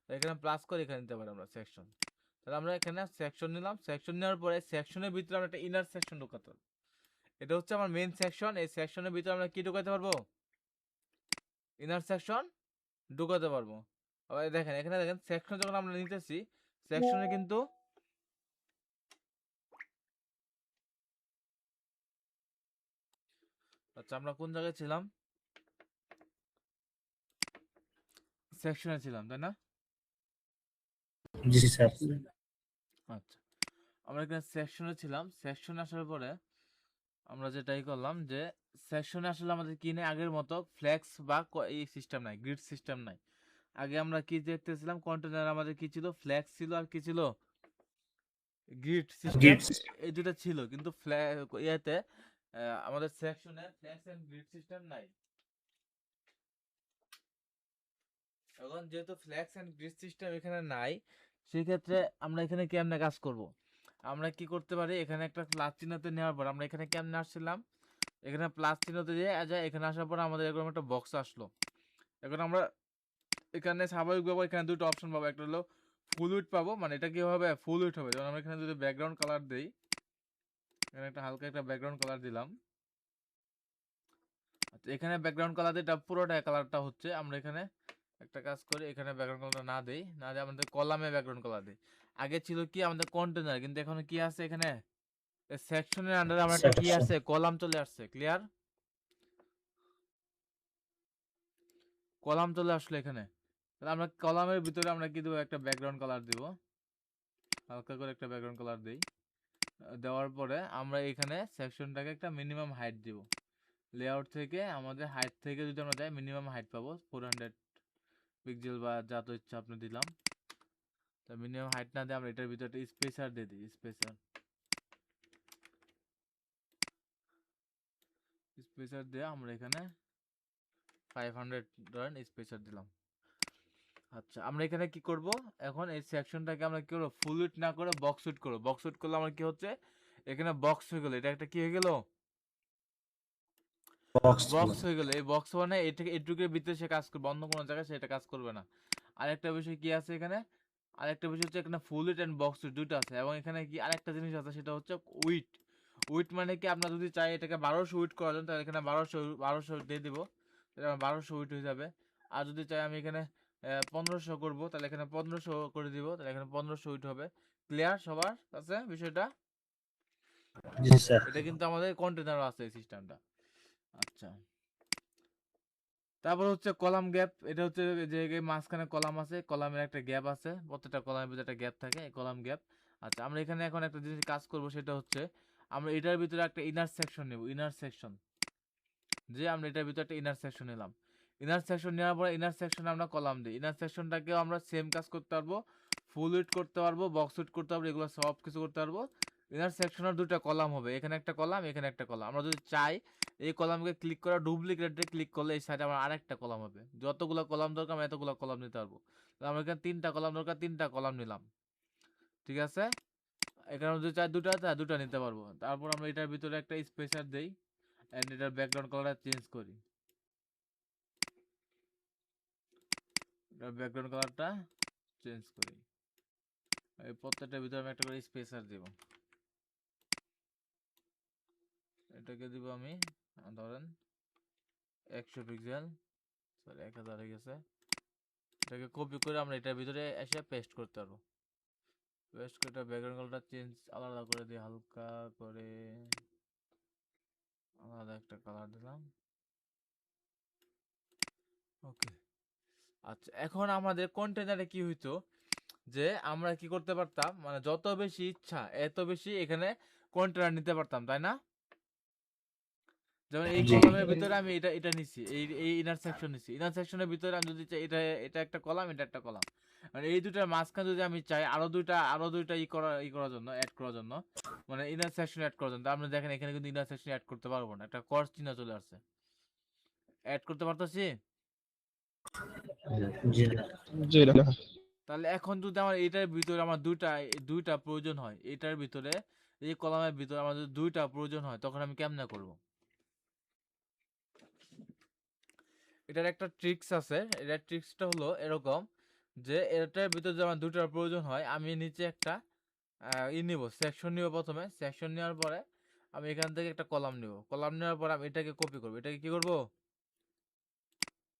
তো এখানে প্লাস করে এখানে নিতে পারি আমরা সেকশন। তাহলে আমরা এখানে সেকশন নিলাম। সেকশন নেওয়ার পরে সেকশনের ভিতরে আমরা একটা ইনার সেকশন ঢোকাতে হবে। এটা হচ্ছে আমার মেইন সেকশন। এই সেকশনের ভিতরে আমরা কি ঢোকাতে পারবো? ইনার সেকশন ঢোকাতে পারবো। আবার দেখেন, এখানে দেখেন সেকশন যখন আমরা নিতেছি, সেকশনে কিন্তু আচ্ছা, আমরা কোন জায়গায় ছিলাম? সেকশনে ছিলাম, তাই না? জি স্যার। আচ্ছা, আমরা এখানে সেকশনে ছিলাম। সেকশনে আসার পরে আমরা যেটাই করলাম যে সেকশনে আসলে আমাদের কি নেই, আগের মতো ফ্লেক্স বা এই সিস্টেম নাই, গ্রিড সিস্টেম নাই। আগে আমরা কি দেখতেছিলাম, কন্টেনার আমাদের কি ছিল, ফ্লেক্স ছিল, আর কি ছিল, গ্রিড সিস্টেম Grid system. এই দুটো ছিল, কিন্তু ইয়াতে আমাদের সেকশনে ফ্ল্যাক্স এন্ড গ্রিড সিস্টেম নাই। এখন যেহেতু ফ্ল্যাক্স এন্ড গ্রিড সিস্টেম এখানে নাই, সেই ক্ষেত্রে আমরা এখানে কেমনে কাজ করব? আমরা কি করতে পারি, এখানে একটা প্লাস চিহ্নতে নেওয়ার পর আমরা এখানে কেমনে আসছিলাম, এখানে প্লাস চিহ্নতে দিয়ে এখানে আসার পর আমাদের এরকম একটা বক্স আসলো। এখন আমরা এখানে স্বাভাবিকভাবে এখানে দুটো অপশন পাবো, একটা হলো ফুল উইড পাবো, মানে এটা কি হবে, ফুল উইড হবে। যেমন আমরা এখানে যদি ব্যাকগ্রাউন্ড কালার দেই, এখানে একটা হালকা একটা ব্যাকগ্রাউন্ড কালার দিলাম। আচ্ছা, এখানে ব্যাকগ্রাউন্ড কালার দিয়ে এটা পুরোটা কালারটা হচ্ছে। আমরা এখানে একটা কাজ করি, এখানে ব্যাকগ্রাউন্ড কালারটা না দেই, না দিয়ে আমাদের কলামে ব্যাকগ্রাউন্ড কালার দিই। আগে ছিল কি আমাদের কন্টেনার, কিন্তু এখন কি আছে এখানে সেকশনের আন্ডারে আমরা একটা কি Section. আছে, কলাম চলে আসছে। ক্লিয়ার? কলাম চলে আসলো এখানে। তাহলে আমরা কলামের ভিতরে আমরা কি দেবো, একটা ব্যাকগ্রাউন্ড কালার দিব, হালকা করে একটা ব্যাকগ্রাউন্ড কালার দেই। দেওয়ার পরে আমরা এখানে সেকশনটাকে একটা মিনিমাম হাইট দিব। লেআউট থেকে আমাদের হাইট থেকে যদি আমরা যাই, মিনিমাম হাইট পাবো 400 পিক্সেল বা যা তো ইচ্ছা আপনি দিলাম। তো মিনিমাম হাইট না দিয়ে আমরা এটার ভিতরে স্পেসার দিয়ে দিই, স্পেসার দিয়ে আমরা এখানে 500 ধরেন স্পেসার দিলাম। আচ্ছা, আমরা এখানে কি করব, এখন এই সেকশনটাকে আমরা কি করব, ফুল উইড না করে বক্স উইড করব। বক্স উইড করলে আমার কি হচ্ছে, এখানে বক্স হয়ে গেল, এটা একটা কি হয়ে গেল, Box. বক্স হয়ে গেল। এই বক্স মানে এটাকে এটুকুর ভিতরে সে কাজ করবে, অন্য কোনো জায়গায় সেটা কাজ করবে না। আরেকটা বিষয় কি আছে এখানে, আরেকটা বিষয় হচ্ছে এখানে ফুল উইড এন্ড বক্স উইড দুটো আছে, এবং এখানে কি আরেকটা জিনিস আছে, সেটা হচ্ছে উইড। উইড মানে কি, আপনার যদি চাই এটাকে 1200 উইড করার জন্য, তাহলে এখানে 1200 দিয়ে দিব, তাহলে আমার 1200 উইড হয়ে যাবে। আর যদি চাই আমি এখানে 1500 করব, তাহলে এখানে 1500 করে দিব, তাহলে এখানে 1500 উইড হবে। ক্লিয়ার সবার কাছে বিষয়টা? Yes, sir. এটা কিন্তু আমাদের কন্টেনারও আছে এই সিস্টেমটা। আচ্ছা, তারপর হচ্ছে কলাম গ্যাপ। এটা হচ্ছে যে মাঝখানে কলাম আছে, কলামের একটা গ্যাপ আছে, প্রত্যেকটা কলামের ভিতরে একটা গ্যাপ থাকে, কলাম গ্যাপ। আচ্ছা, আমরা এখানে এখন একটা জিনিস কাজ করব, সেটা হচ্ছে আমরা এটার ভিতরে একটা ইনার সেকশন নেব। ইনার সেকশন, যে আমরা এটার ভিতরে একটা ইনার সেকশন নিলাম। ইনার সেকশন নেওয়ার পরে ইনার সেকশনে আমরা কলাম দিই। ইনার সেকশনটাকেও আমরা সেম কাজ করতে পারবো, ফুল উইড করতে পারবো, বক্স উইড করতে পারবো, এগুলো সব কিছু করতে পারবো। ইনার সেকশনের দুটো কলাম হবে, এখানে একটা কলাম, এখানে একটা কলাম। আমরা যদি চাই এই কলামকে ক্লিক করা, ডুপ্লিকেটে ক্লিক করলে এই সাইডে আমার আরেকটা কলাম হবে। যতগুলো কলাম দরকার আমরা এতগুলো কলাম নিতে পারবো। আমরা এখানে 3টা কলাম দরকার, 3টা কলাম নিলাম। ঠিক আছে, এখানে যদি চাই দুটো, দুটো নিতে পারবো। তারপর আমরা এটার ভিতরে একটা স্পেসার দেই, এন্ড এটার ব্যাকগ্রাউন্ড কালারটা চেঞ্জ করি। ব্যাকগ্রাউন্ড কালারটা চেঞ্জ করি। এই প্রত্যেকটার ভিতরে আমি একটা করে স্পেসার দিব। এটাকে দিব আমি ধরেন 100 পিক্সেল, সরি 1000 হয়ে গেছে। এটাকে কপি করে আমরা এটার ভিতরে এসে পেস্ট করতে পারবো। পেস্ট করে ব্যাকগ্রাউন্ড কালারটা চেঞ্জ আলাদা করে দিই, হালকা করে আলাদা একটা কালার দিলাম। ওকে। আচ্ছা, এখন আমাদের কন্টেনারে কি হইতো, যে আমরা কি করতে পারতাম, মানে যত বেশি ইচ্ছা এত বেশি এখানে কন্টেনার নিতে পারতাম, তাই না? যেমন এই জি। কলামের ভিতরে আমি এটা এটা নিছি, এই এই ইনার সেকশন নিছি। ইনার সেকশনের ভিতরে আমি যদি চাই এটা এটা একটা কলাম, এটা একটা কলাম, মানে এই দুটার মাঝখানে যদি আমি চাই আরো দুইটা ই করার জন্য, অ্যাড করার জন্য, মানে ইনার সেকশন অ্যাড করার জন্য, তা আপনি দেখেন এখানে কিন্তু ইনার সেকশন অ্যাড করতে পারবো না, একটা ক্রস চিহ্ন চলে আসছে। অ্যাড করতে পারতেছি? জি না। জি না। তাহলে এখন যদি আমার এটার ভিতরে আমার দুইটা প্রয়োজন হয়, এটার ভিতরে এই কলামের ভিতরে আমার যদি দুইটা প্রয়োজন হয়, তখন আমি কেমনে করব? এটার একটা ট্রিক্স আছে। এটার ট্রিক্সটা হলো এরকম, যে এটার ভিতরে যদি আমার দুইটার প্রয়োজন হয়, আমি নিচে একটা নিব, সেকশন নিব। প্রথমে সেকশন নেওয়ার পরে আমি এখান থেকে একটা কলাম নিব। কলাম নেওয়ার পর আমি এটাকে কপি করব। এটাকে কি করব?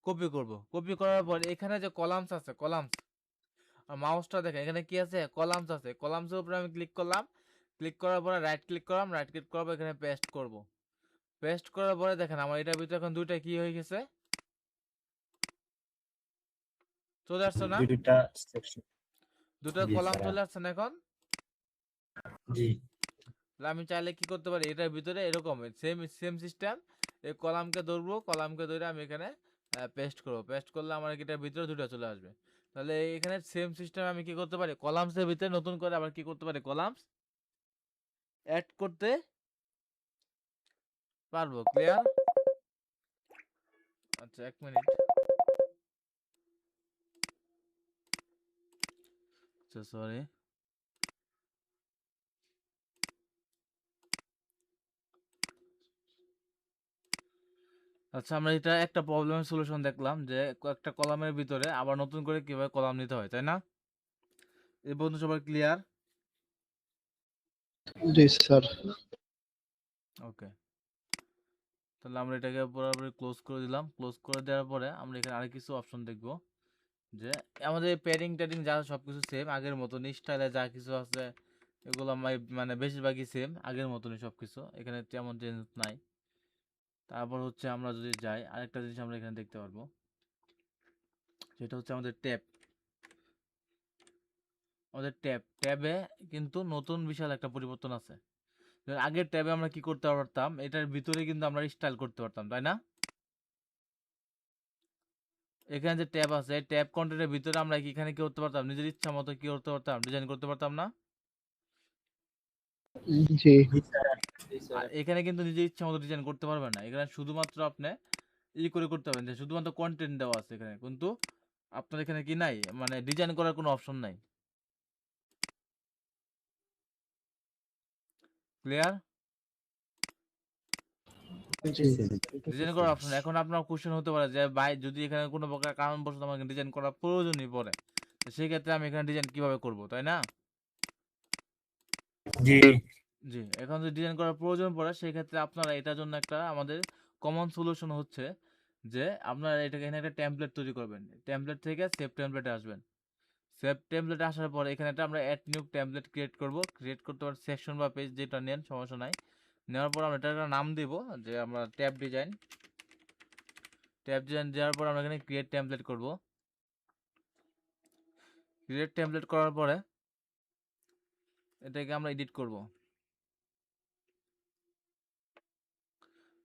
কপি করব। কপি করার পর এখানে যে কলামস আছে, কলামস, আর মাউসটা দেখেন এখানে কি আছে, কলামস আছে। কলামসের উপরে আমি ক্লিক করলাম, ক্লিক করার পরে রাইট ক্লিক করলাম, রাইট ক্লিক করার পর এখানে পেস্ট করব। পেস্ট করার পরে দেখেন আমার এটার ভিতরে এখন দুইটা কি হয়ে গেছে, চলে আসছে না? দুইটা সেকশন। দুটো জি কলাম স্যার। চলে আসছে না এখন? জি। তাহলে আমি চাইলে কি করতে পারি, এটার ভিতরে এরকম সেম সেম সিস্টেম, এই কলামকে ধরবো, কলামকে ধরে আমি এখানে পেস্ট করবো। পেস্ট করলে আমার এটার ভিতরে দুটো চলে আসবে। তাহলে এখানে সেম সিস্টেম আমি কি করতে পারি, কলামসের ভিতরে নতুন করে আবার কি করতে পারি, কলামস অ্যাড করতে পারবো। ক্লিয়ার? আচ্ছা 1 মিনিট। আচ্ছা সরি। আচ্ছা আমরা এটা একটা প্রবলেমের সলিউশন দেখলাম যে একটা কলামের ভিতরে আবার নতুন করে কিভাবে কলাম নিতে হয়, তাই না? এই পর্যন্ত সবার ক্লিয়ার? জি স্যার। ওকে। তাহলে আমরা এটাকে পুরোপুরি ক্লোজ করে দিলাম। ক্লোজ করে দেওয়ার পরে আমরা এখানে আরেক কিছু অপশন দেখব যে আমাদের প্যাডিং ট্যাডিং যা সবকিছু সেম আগের মতনই, স্টাইলে যা কিছু আছে এগুলো মানে বেশিরভাগই সেম আগের মতনই সবকিছু, এখানে তেমন চেঞ্জ নাই। তারপর হচ্ছে আমরা যদি যাই আরেকটা জিনিস আমরা এখানে দেখতে পারবো, সেটা হচ্ছে আমাদের ট্যাব। আমাদের ট্যাবে কিন্তু নতুন বিশাল একটা পরিবর্তন আছে। আগের ট্যাবে আমরা কি করতে পারতাম, এটার ভিতরে কিন্তু আমরা স্টাইল করতে পারতাম, তাই না? এখানে যে ট্যাব আছে ট্যাব কন্টেন্টের ভিতরে আমরা কি এখানে কি করতে পারতাম, নিজের ইচ্ছা মতো কি করতে পারতাম, ডিজাইন করতে পারতাম না? জি জি স্যার। আর এখানে কিন্তু নিজের ইচ্ছা মতো ডিজাইন করতে পারবেন না। এখানে শুধুমাত্র আপনি করে করতে পারবেন যে শুধুমাত্র কন্টেন্ট দেওয়া আছে এখানে, কিন্তু আপনার এখানে কি নাই, মানে ডিজাইন করার কোনো অপশন নাই। ক্লিয়ার? জি ডিজাইন করার অপশন। এখন আপনার কোশ্চেন হতে পারে যে ভাই যদি এখানে কোনো প্রকার কারণবশত আমাকে ডিজাইন করার প্রয়োজনই পড়ে, তো সেই ক্ষেত্রে আমি এখানে ডিজাইন কিভাবে করব, তাই না? জি জি, এখন যদি ডিজাইন করার প্রয়োজন পড়ে সেই ক্ষেত্রে আপনারা এটার জন্য একটা আমাদের কমন সলিউশন হচ্ছে যে আপনারা এটাকে এখানে একটা টেমপ্লেট তৈরি করবেন। টেমপ্লেট থেকে সেভ টেমপ্লেটে আসবেন। সেভ টেমপ্লেটে আসার পরে এখানে একটা আমরা অ্যাড নিউ টেমপ্লেট ক্রিয়েট করব। ক্রিয়েট করতে পারি সেকশন বা পেজ যেটা নেন সমস্যা নাই। নেওয়ার পর আমরা এটার একটা নাম দেব যে আমরা ট্যাব ডিজাইন। ট্যাব ডিজাইন দেওয়ার পর আমরা এখানে ক্রিয়েট টেমপ্লেট করব। ক্রিয়েট টেমপ্লেট করার পরে এটাকে আমরা এডিট করব।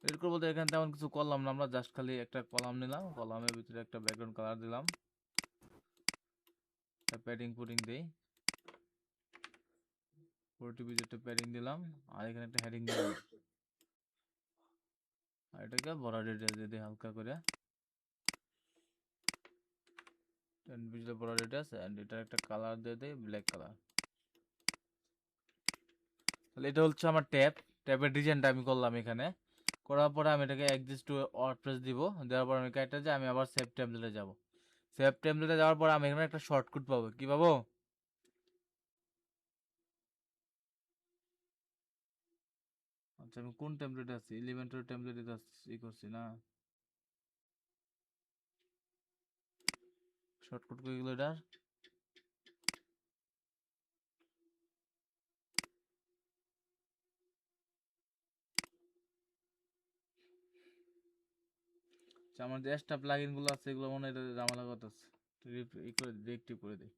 এডিট করবো বলতে এখানে তেমন কিছু করলাম না, আমরা জাস্ট খালি একটা কলাম নিলাম, কলামের ভিতরে একটা ব্যাকগ্রাউন্ড কালার দিলাম, প্যাডিং পুডিং দেই, পুরোটি একটা প্যাডিং দিলাম, আর এখানে একটা হেডিং দিলাম, আর এটাকে বর্ডার রেডিয়াস দিয়ে দিই হালকা করে 10 পিক্সেল বর্ডার রেডিয়াস, এন্ড এটার একটা কালার দিয়ে দেই ব্ল্যাক কালার। তাহলে এটা হচ্ছে আমার ট্যাবের ডিজাইনটা আমি করলাম এখানে। করার পরে আমি এটাকে এক্সিস্ট টু ওয়ার্ডপ্রেস দিব, দেওয়ার পর আমি কাইটা যে আমি আবার সেভ টেমপ্লেটে যাব। সেভ টেমপ্লেটে যাওয়ার পর আমি এখানে একটা শর্টকাট পাবো। কি পাবো? আচ্ছা আমি কোন টেমপ্লেটে আছি? এলিমেন্টর টেমপ্লেটে ই করছি না, শর্টকাট কই গেল এটার? আচ্ছা, আমার যে এক্সট্রা প্লাগইন গুলো আছে এগুলো মনে হয় এটা ঝামেলা করতেছে, ই করে ডিরেক্টিভ করে দিই।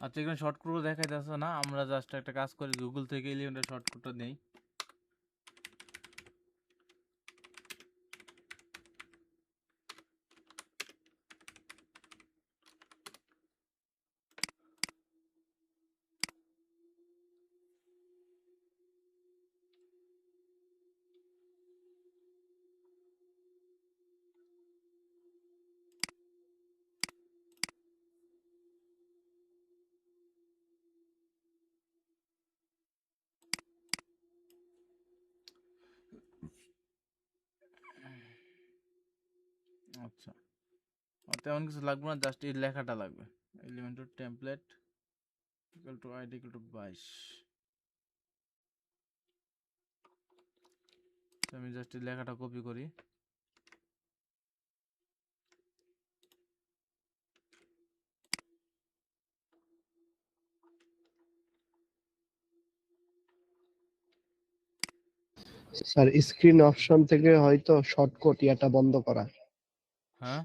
আচ্ছা এখানে শর্টকাট দেখাইতেছে না, আমরা জাস্ট একটা কাজ করি, গুগল থেকে এলিমেন্টের শর্টকাটটা নেই। আচ্ছা তেমন কিছু লাগবে না, জাস্ট এই লেখাটা লাগবে, এলিমেন্টের template equal to ID equal to 22। আমি জাস্ট এই লেখাটা কপি করি। স্যার স্ক্রিন অপশন থেকে হয়তো শর্টকাট ইয়াটা বন্ধ করা। হ্যাঁ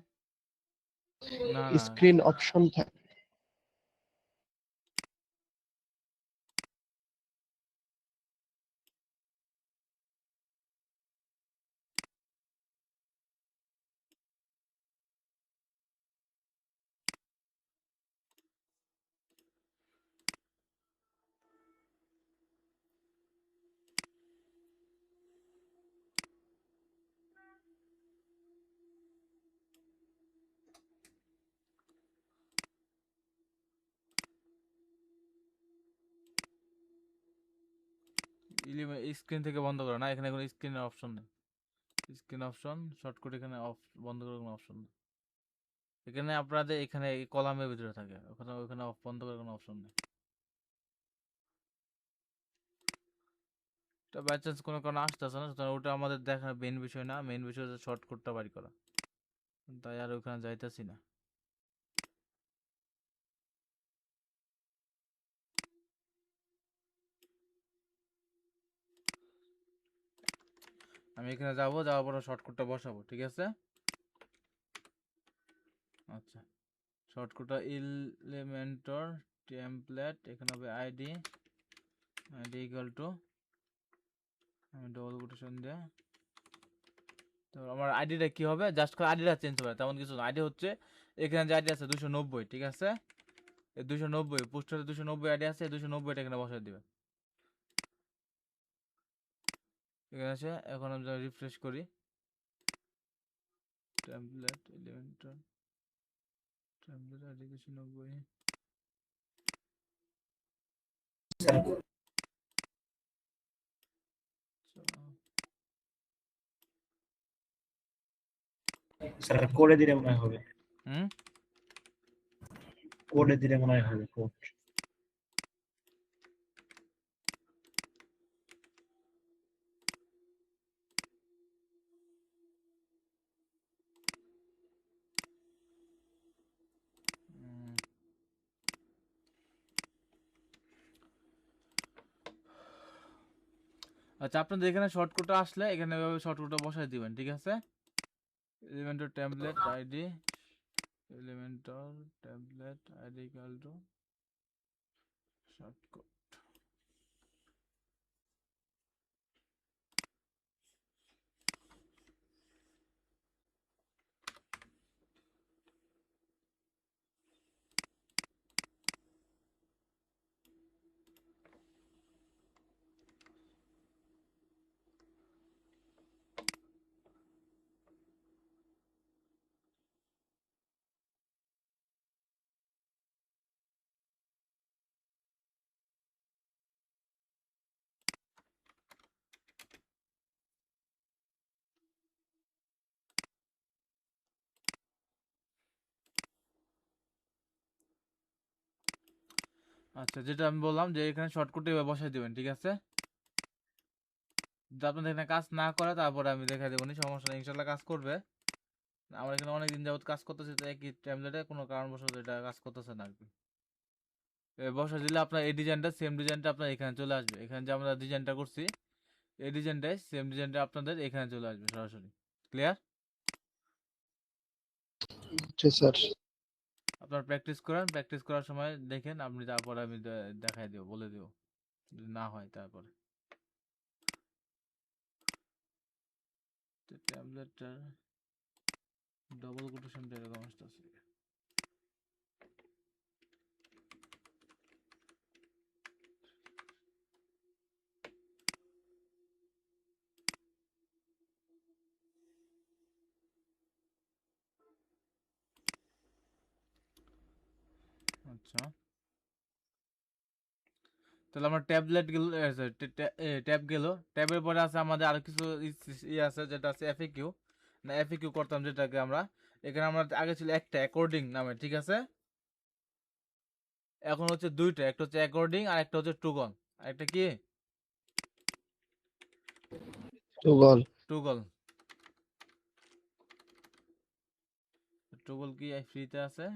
না না স্ক্রিন অপশন স্ক্রিন থেকে বন্ধ করো না, এখানে কোনো স্ক্রিনের অপশন নেই। স্ক্রিন অপশন শর্টকাট এখানে অফ বন্ধ করার কোনো অপশন নেই। এখানে আপনাদের এখানে এই কলামের ভিতরে থাকে, ওখানে ওখানে অফ বন্ধ করার কোনো অপশন নেই। এটা বাই চান্স কোনো কারণে আসতেছে না, সুতরাং ওটা আমাদের দেখার মেইন বিষয় না, মেইন বিষয় হচ্ছে শর্টকাটটা বাড়ি করা, তাই আর ওখানে যাইতেছি না। আমি এখানে যাবো, যাওয়ার পর শর্টকাটটা বসাবো, ঠিক আছে। আচ্ছা শর্টকাটটা এলিমেন্টর টেমপ্লেট, এখানে হবে আইডি, আইডি ইকুয়াল টু, আমি ডবল কোটেশন দিয়ে, তো আমার আইডিটা কি হবে, জাস্ট আইডিটা চেঞ্জ হবে, তেমন কিছু না। আইডি হচ্ছে এখানে যে আইডি আছে 290, ঠিক আছে, এই 290 পোস্টারে 290 আইডি আছে, 290টা এখানে বসাই দিবে। এখানে আছে, এখন আমি রিফ্রেশ করি, template Elementor template ID 290। Sir কোডে দিলে মনে হয় হবে, হুম কোডে দিলে মনে হয় হবে, কোড। হুম। আচ্ছা আপনাদের এখানে শর্টকাটটা আসলে এখানে এভাবে শর্টকাটটা বসাই দিবেন, ঠিক আছে। Elementor template ID, Elementor template ID equal to shortcut. আচ্ছা যেটা আমি বললাম যে এখানে শর্টকাটে বসাই দিবেন, ঠিক আছে। যদি আপনাদের এখানে কাজ না করে তারপরে আমি দেখাই দেবো, সমস্যা নেই, ইনশাল্লাহ কাজ করবে। আমার এখানে অনেকদিন যাবত কাজ করতেছে, তো একই ট্যাবলেটে কোনো কারণবশত এটা কাজ করতেছে না আর কি। বসাই দিলে আপনার এই ডিজাইনটা সেম ডিজাইনটা আপনার এখানে চলে আসবে, এখানে যে আমরা ডিজাইনটা করছি এই ডিজাইনটাই সেম ডিজাইনটা আপনাদের এখানে চলে আসবে সরাসরি। ক্লিয়ার? স্যার। আপনার প্র্যাকটিস করেন, প্র্যাকটিস করার সময় দেখেন আপনি, তারপরে আমি দেখাই দেব, বলে দেব যদি না হয় তারপরে। ট্যাবলেটটা ডবল কোটেশনটা এরকম আসতেছে। আচ্ছা, তাহলে আমরা ট্যাবলেট গেল, ট্যাব গেল, ট্যাবের পরে আছে আমাদের আরো কিছু আছে, যেটা আছে এফএকিউ, না এফএকিউ করতাম যেটাকে আমরা, এখানে আমরা আগে ছিল একটা অ্যাকর্ডিং নামে, ঠিক আছে, এখন হচ্ছে দুইটা, একটা হচ্ছে অ্যাকর্ডিং আর একটা হচ্ছে টুগল, আর একটা কি টুগল। টুগল। টুগল কি ফ্রিতে আছে?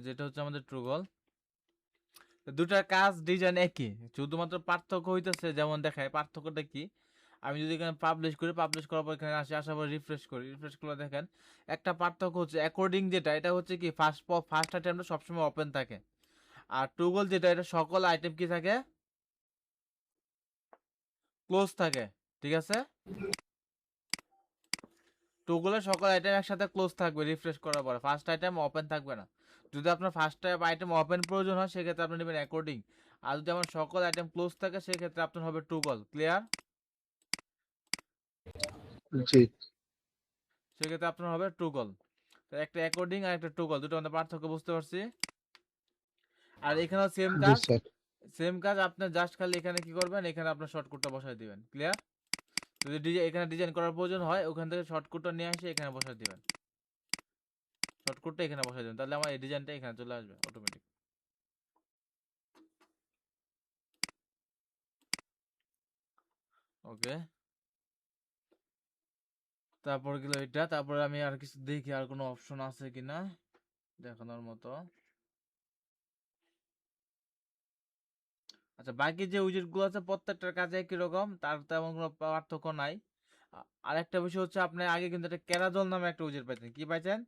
যেটা হচ্ছে আমাদের ট্রুগল। দুটার কাজ ডিজাইন একই, শুধুমাত্র পার্থক্য হইতেছে, যেমন দেখায় পার্থক্যটা কি, আমি যদি এখানে পাবলিশ করি, পাবলিশ করার পর এখানে আসি, আসার পর রিফ্রেশ করি, রিফ্রেশ করলে দেখেন একটা পার্থক্য হচ্ছে অ্যাকর্ডিং যেটা, এটা হচ্ছে কি ফার্স্ট আইটেমটা সবসময় ওপেন থাকে, আর টুগল যেটা, এটা সকল আইটেম কি থাকে, ক্লোজ থাকে, ঠিক আছে, টুগলের সকল আইটেম একসাথে ক্লোজ থাকবে রিফ্রেশ করার পরে, ফার্স্ট আইটেম ওপেন থাকবে না। যদি আপনার ফার্স্ট আইটেম ওপেন প্রয়োজন হয় সেক্ষেত্রে আপনি নেবেন অ্যাকর্ডিং, আর যদি আমার সকল আইটেম ক্লোজ থাকে সেক্ষেত্রে আপনার হবে টুগল। ক্লিয়ার? জি সেক্ষেত্রে আপনার হবে টুগল। তো একটা অ্যাকর্ডিং আর একটা টুগল, দুটো আমাদের পার্থক্য বুঝতে পারছি। আর এখানেও সেম জি কাজ, স্যার। সেম কাজ, আপনার জাস্ট খালি এখানে কি করবেন, এখানে আপনার শর্টকাটটা বসাই দিবেন। ক্লিয়ার? যদি এখানে ডিজাইন করার প্রয়োজন হয় ওখান থেকে শর্টকাটটা নিয়ে এসে এখানে বসাই দিবেন, শর্টকাটটা এখানে বসাই দিবেন, তাহলে আমার এই ডিজাইনটা এখানে চলে আসবে অটোমেটিক। ওকে, তারপর গেল এটা, তারপরে আমি আর কিছু দেখি আর কোনো অপশন আছে কিনা দেখানোর মতো। আচ্ছা, বাকি যে উইজেট গুলো আছে প্রত্যেকটার কাজে একই রকম, তার তেমন কোনো পার্থক্য নাই। আরেকটা বিষয় হচ্ছে, আপনি আগে কিন্তু একটা ক্যারাজল নামে একটা উইজেট পাইতেন, কি পাইছেন,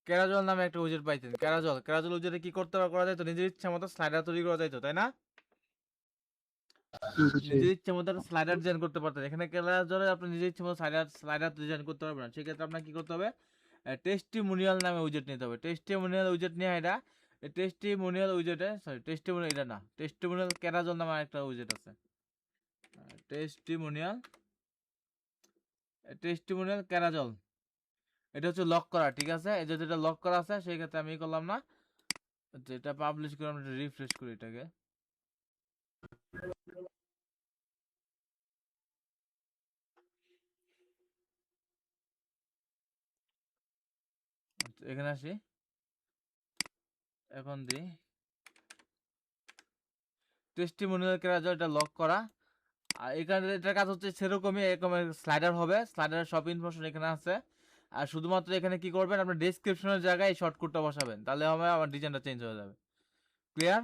ক্যারাজল নামে একটা উইজেট পাইতেন, ক্যারাজল, ক্যারাজল উইজেটে কি করতে করা যায়, তো নিজের ইচ্ছা মতো স্লাইডার তৈরি করা যাইতো, তাই না? জি নিজের ইচ্ছা মতো স্লাইডার ডিজাইন করতে পারতেন। এখানে ক্যারাজলে আপনি নিজের ইচ্ছা মতো স্লাইডার ডিজাইন করতে পারবেন না, সেক্ষেত্রে আপনার কি করতে হবে, টেস্টিমোনিয়াল নামে উইজেট নিতে হবে। টেস্টিমোনিয়াল উইজেট নিয়ে এটা, টেস্টিমোনিয়াল উইজেটে, সরি টেস্টিমোনিয়াল এটা না, টেস্টিমোনিয়াল ক্যারাজল নামে একটা উইজেট আছে, টেস্টিমোনিয়াল, টেস্টিমোনিয়াল ক্যারাজল, এটা হচ্ছে লক করা, ঠিক আছে, এই যে যেটা লক করা আছে সেই ক্ষেত্রে আমি করলাম না, যেটা পাবলিশ করে আমরা রিফ্রেশ করি এটাকে, আচ্ছা, এখানে আসি, এখন দিই টেস্টিমোনিয়াল ক্যারাজল, এটা লক করা, আর এখানে এটার কাজ হচ্ছে সেরকমই, এরকম স্লাইডার হবে, স্লাইডারের সব ইনফরমেশন এখানে আছে, আর শুধুমাত্র এখানে কি করবেন, আপনি ডেসক্রিপশনের জায়গায় এই শর্টকাটটা বসাবেন, তাহলে হবে আমার ডিজাইনটা চেঞ্জ হয়ে যাবে। ক্লিয়ার?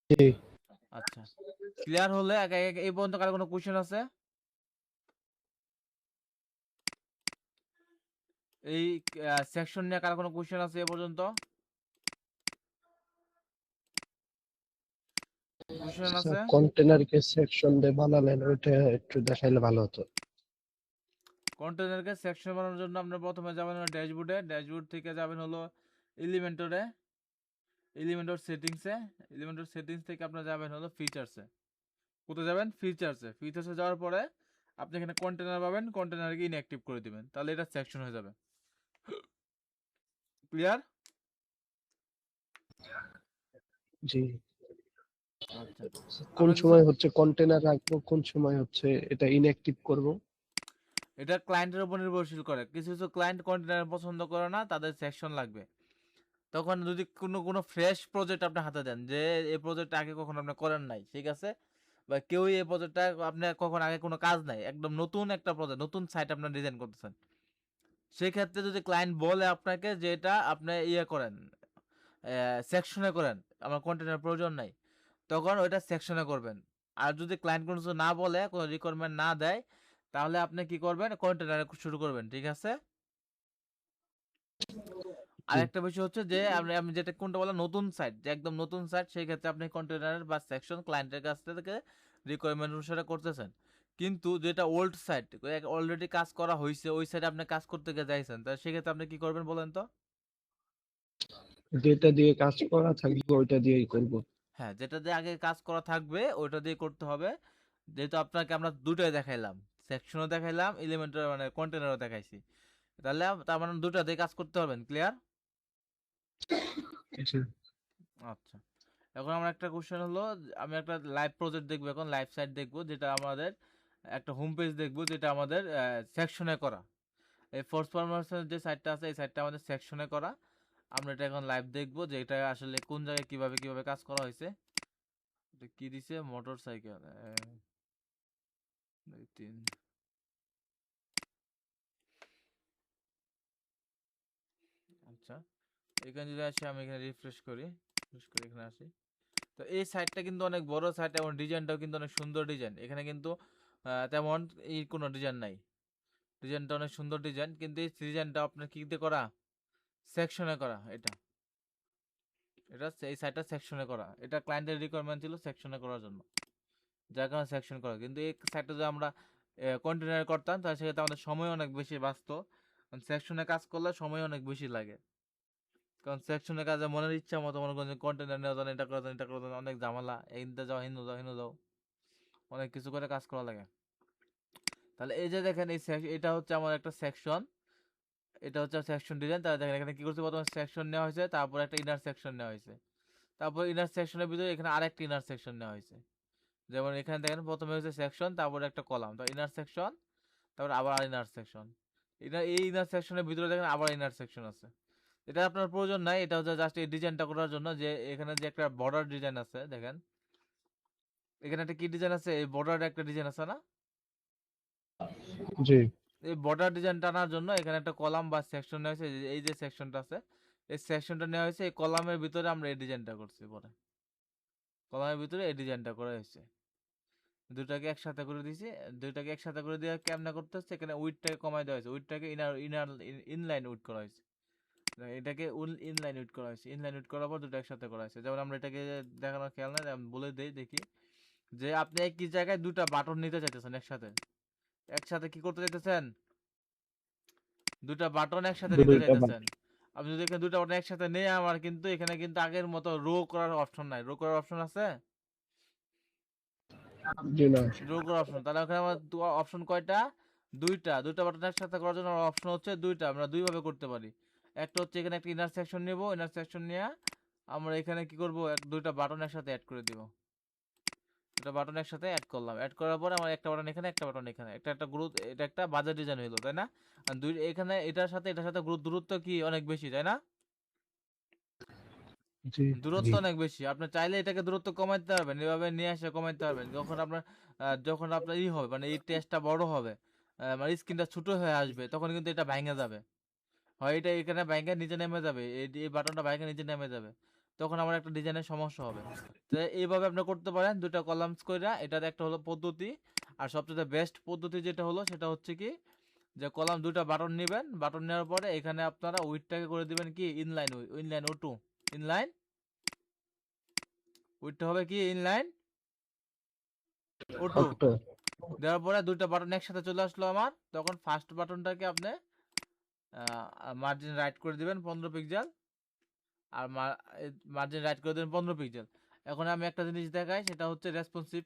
জি আচ্ছা, ক্লিয়ার হলে এই পর্যন্ত কারো কোনো কোশ্চেন আছে? এই সেকশন নিয়ে কারো কোনো কোশ্চেন আছে এ পর্যন্ত? কোশ্চেন স্যার, আছে? কন্টেনারকে সেকশন দিয়ে বানালেন, ওইটা একটু দেখাইলে ভালো হতো। কন্টেনারকে সেকশন বানানোর জন্য আপনার প্রথমে যাবেন হলো ড্যাশবোর্ডে, ড্যাশবোর্ড থেকে যাবেন হলো এলিমেন্টরে, এলিমেন্টর সেটিংসে, এলিমেন্টর সেটিংস থেকে আপনার যাবেন হলো ফিচার্সে। কোথায় যাবেন? ফিচার্সে, ফিচার্সে যাওয়ার পরে আপনি এখানে কন্টেনার পাবেন, কন্টেনারকে ইনঅ্যাক্টিভ করে দিবেন, তাহলে এটা সেকশন হয়ে যাবে। ক্লিয়ার? জি। আচ্ছা, কোন আরো কিছু? সময় হচ্ছে কন্টেনার রাখবো, কোন সময় হচ্ছে এটা ইনঅ্যাক্টিভ করব? এটা ক্লায়েন্টের উপর নির্ভরশীল করে, কিছু কিছু ক্লায়েন্ট কন্টেনার পছন্দ করে না, তাদের সেকশন লাগবে। তখন যদি কোনো ফ্রেশ প্রজেক্ট আপনি হাতে দেন, যে এই প্রজেক্টটা আগে কখনো আপনি করেন নাই, ঠিক আছে, বা কেউই এই প্রজেক্টটা আপনি কখন আগে কোনো কাজ নাই, একদম নতুন একটা প্রজেক্ট, নতুন সাইট আপনার ডিজাইন করতেছেন, সেই ক্ষেত্রে যদি ক্লায়েন্ট বলে আপনাকে যে এটা আপনি ইয়ে করেন, সেকশনে করেন, আমার কন্টেনার প্রয়োজন নাই, তখন ওইটা সেকশনে করবেন। আর যদি ক্লায়েন্ট কোনো কিছু না বলে, কোনো রিকোয়ারমেন্ট না দেয়, তাহলে আপনি কি করবেন, কন্টেনারে শুরু করবেন, ঠিক আছে। আরেকটা বিষয় হচ্ছে যে আমি যেটা কোনটা বললাম, নতুন সাইট, যে একদম নতুন সাইট, সেই ক্ষেত্রে আপনি কন্টেনার বা সেকশন ক্লায়েন্টের কাছ থেকে রিকোয়ারমেন্ট অনুসারে করতেছেন। কিন্তু যেটা ওল্ড সাইট, অলরেডি কাজ করা হয়েছে, ওই সাইটে আপনি কাজ করতে গিয়ে যাইছেন, তাহলে সেক্ষেত্রে আপনি কি করবেন বলেন তো? যেটা দিয়ে কাজ করা থাকবে ওইটা দিয়েই করব। হ্যাঁ, যেটা দিয়ে আগে কাজ করা থাকবে ওইটা দিয়ে করতে হবে। যেহেতু আপনাকে আমরা দুটোই দেখাইলাম, সেকশনও দেখাইলাম, এলিমেন্টার মানে কন্টেনারও দেখাইছি, তাহলে তার মানে দুটো দিয়ে কাজ করতে পারবেন। ক্লিয়ার? জি। আচ্ছা, এখন আমার একটা কোশ্চেন হলো, আমি একটা লাইভ প্রজেক্ট দেখবো, এখন লাইভ সাইট দেখবো, যেটা আমাদের একটা হোম পেজ দেখবো, যেটা আমাদের সেকশনে করা। এই ফোর্স পারফরম্যান্সের যে সাইটটা আছে, এই সাইটটা আমাদের সেকশনে করা। আমরা এটা এখন লাইভ দেখবো যে এটা আসলে কোন জায়গায় কিভাবে কিভাবে কাজ করা হয়েছে। এটা কি দিছে, মোটর সাইকেল 2 3। আচ্ছা, এখানে যদি আসি, আমি এখানে রিফ্রেশ করি, এখানে আসি। তো এই সাইটটা কিন্তু অনেক বড় সাইট, এবং ডিজাইনটাও কিন্তু অনেক সুন্দর ডিজাইন। এখানে কিন্তু তেমন এই কোনো ডিজাইন নাই, ডিজাইনটা অনেক সুন্দর ডিজাইন, কিন্তু এই ডিজাইনটা আপনার কি দিয়ে করা, সেকশনে করা। এটা এটা এই সাইটটা সেকশনে করা, এটা ক্লায়েন্টের রিকোয়ারমেন্ট ছিল সেকশনে করার জন্য, যার কারণে সেকশন করা। কিন্তু এই সাইটটা যদি আমরা কন্টেনার করতাম, তাহলে সেক্ষেত্রে আমাদের সময় অনেক বেশি বাঁচত। সেকশনে কাজ করলে সময় অনেক বেশি লাগে, কারণ সেকশনের কাজে মনের ইচ্ছা মতো মনে করেন কন্টেনার নেওয়া যান, এটা করা যান, এটা করা যান, অনেক ঝামেলা, এইটা যাও হিন্দু যাও হিন্দু যাও, অনেক কিছু করে কাজ করা লাগে। তাহলে এই যে দেখেন, এটা হচ্ছে আমার একটা সেকশন, এটা হচ্ছে সেকশন ডিজাইন। তাহলে দেখেন এখানে কি করছে, প্রথমে সেকশন নেওয়া হয়েছে, তারপর একটা ইনার সেকশন নেওয়া হয়েছে, তারপর ইনার সেকশনের ভিতরে এখানে আরেকটা ইনার সেকশন নেওয়া হয়েছে। যেমন এখানে দেখেন প্রথমে হচ্ছে সেকশন, তারপর একটা কলাম, তো ইনার সেকশন, তারপর আবার ইনার সেকশন। এই ইনার সেকশনের ভিতরে দেখেন আবার ইনার সেকশন আছে। এটা আপনার প্রয়োজন নাই, এটা হচ্ছে জাস্ট এই ডিজাইনটা করার জন্য, যে এখানে যে একটা বর্ডার ডিজাইন আছে, দেখেন এখানে একটা কি ডিজাইন আছে, এই বর্ডার একটা ডিজাইন আছে না, জি এই বর্ডার ডিজাইন টানার জন্য এখানে একটা কলাম বা সেকশন নেওয়া হয়েছে। এই যে সেকশনটা আছে, এই সেকশনটা নেওয়া হয়েছে, এই কলামের ভিতরে আমরা এই ডিজাইনটা করছি, পরে কলামের ভিতরে এই ডিজাইনটা করা হয়েছে। দুটাকে একসাথে করে দিয়েছি, দুইটাকে একসাথে করে দিয়ে কেমনে করতে হচ্ছে, এখানে উইডটাকে কমাই দেওয়া হয়েছে, উইডটাকে ইনলাইন উইড করা হয়েছে, এটাকে ইনলাইন উইড করা হয়েছে, ইনলাইন উইড করার পর দুটো একসাথে করা হয়েছে। যেমন আমরা এটাকে দেখানোর খেয়াল নাই, আমি বলে দেই দেখি, যে আপনি একই জায়গায় দুটা বাটন নিতে চাইতেছেন একসাথে, একসাথে কি করতে চাইতেছেন, দুটা বাটন একসাথে নিতে দুইটা চাইতেছেন। আপনি যদি এখানে দুটা বাটন একসাথে নেই, আমার কিন্তু এখানে কিন্তু আগের মতো রো করার অপশন নাই, রো করার অপশন আছে, জি না রো করার অপশন, তাহলে ওখানে আমার অপশন কয়টা, দুইটা বাটন একসাথে করার জন্য আমার অপশন হচ্ছে দুইটা, আমরা দুইভাবে করতে পারি। একটা হচ্ছে এখানে একটা ইনার সেকশন নিব, ইনার সেকশন নিয়ে আমরা এখানে কি করব, দুইটা বাটন একসাথে অ্যাড করে দিব, দুটো বাটন একসাথে অ্যাড করলাম, অ্যাড করার পরে আমার একটা বাটন এখানে, একটা বাটন এখানে, একটা গ্রুপ, এটা একটা বাজার ডিজাইন হইলো, তাই না? আর দুই এখানে এটার সাথে দূরত্ব কি অনেক বেশি, তাই না? জি দূরত্ব অনেক বেশি, আপনি চাইলে এটাকে দূরত্ব কমাইতে পারবেন, এভাবে নিয়ে এসে কমাইতে পারবেন। যখন আপনার হবে, মানে এই টেস্টটা বড় হবে, মানে স্ক্রিনটা ছোট হয়ে আসবে, তখন কিন্তু এটা ভেঙে যাবে, হয় এটা এখানে ব্যাংকের নিচে নেমে যাবে, এই বাটনটা ব্যাংকের নিচে নেমে যাবে, তখন আমার একটা ডিজাইনের সমস্যা হবে। তো এইভাবে আপনি করতে পারেন, দুটা কলামস কইরা, এটার একটা হলো পদ্ধতি। আর সবচেয়ে বেস্ট পদ্ধতি যেটা হলো, সেটা হচ্ছে কি, যে কলাম দুটা বাটন নেবেন, বাটন নেওয়ার পরে এখানে আপনারা উইডটাকে করে দিবেন কি, ইনলাইন ও2, ইনলাইন উইডটা হবে কি, ইনলাইন ও2 অটো দেওয়ার পরে দুইটা বাটন একসাথে চলে আসলো আমার, তখন ফার্স্ট বাটনটাকে আপনি মার্জিন রাইট করে দিবেন 15 পিক্সেল, আর মার্জিন রাইট করে দেবেন 15 পিক্সেল। এখন আমি একটা জিনিস দেখাই, সেটা হচ্ছে রেসপন্সিভ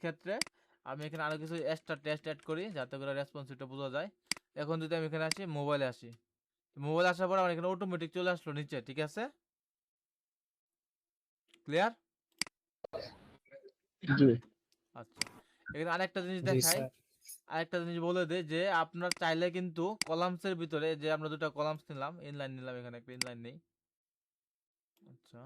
ক্ষেত্রে আমি এখানে আরো কিছু এক্সট্রা টেস্ট অ্যাড করি, যাতে করে রেসপন্সিভটা বোঝা যায়। এখন যদি আমি এখানে আসি, মোবাইলে আসি, মোবাইল আসার পর আমার এখানে অটোমেটিক চলে আসলো নিচে, ঠিক আছে? ক্লিয়ার? জি আচ্ছা, এখানে আরেকটা জিনিস জি দেখাই, স্যার। আরেকটা জিনিস বলে দেই, যে আপনার চাইলে কিন্তু কলামসের ভিতরে, যে আমরা দুটো কলামস নিলাম, ইনলাইন নিলাম, এখানে একটা ইনলাইন নেই। আচ্ছা,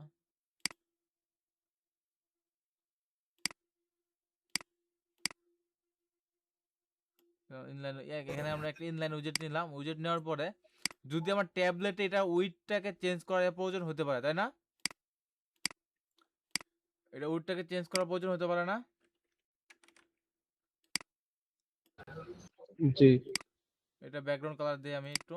ইনলাইন, এখানে আমরা একটা ইনলাইন উইজেট নিলাম, উইজেট নেওয়ার পরে যদি আমার ট্যাবলেটে এটা উইডটাকে চেঞ্জ করার প্রয়োজন হতে পারে, তাই না? এটা উইডটাকে চেঞ্জ করার প্রয়োজন হতে পারে না? জি। এটা ব্যাকগ্রাউন্ড কালার দিই আমি একটু।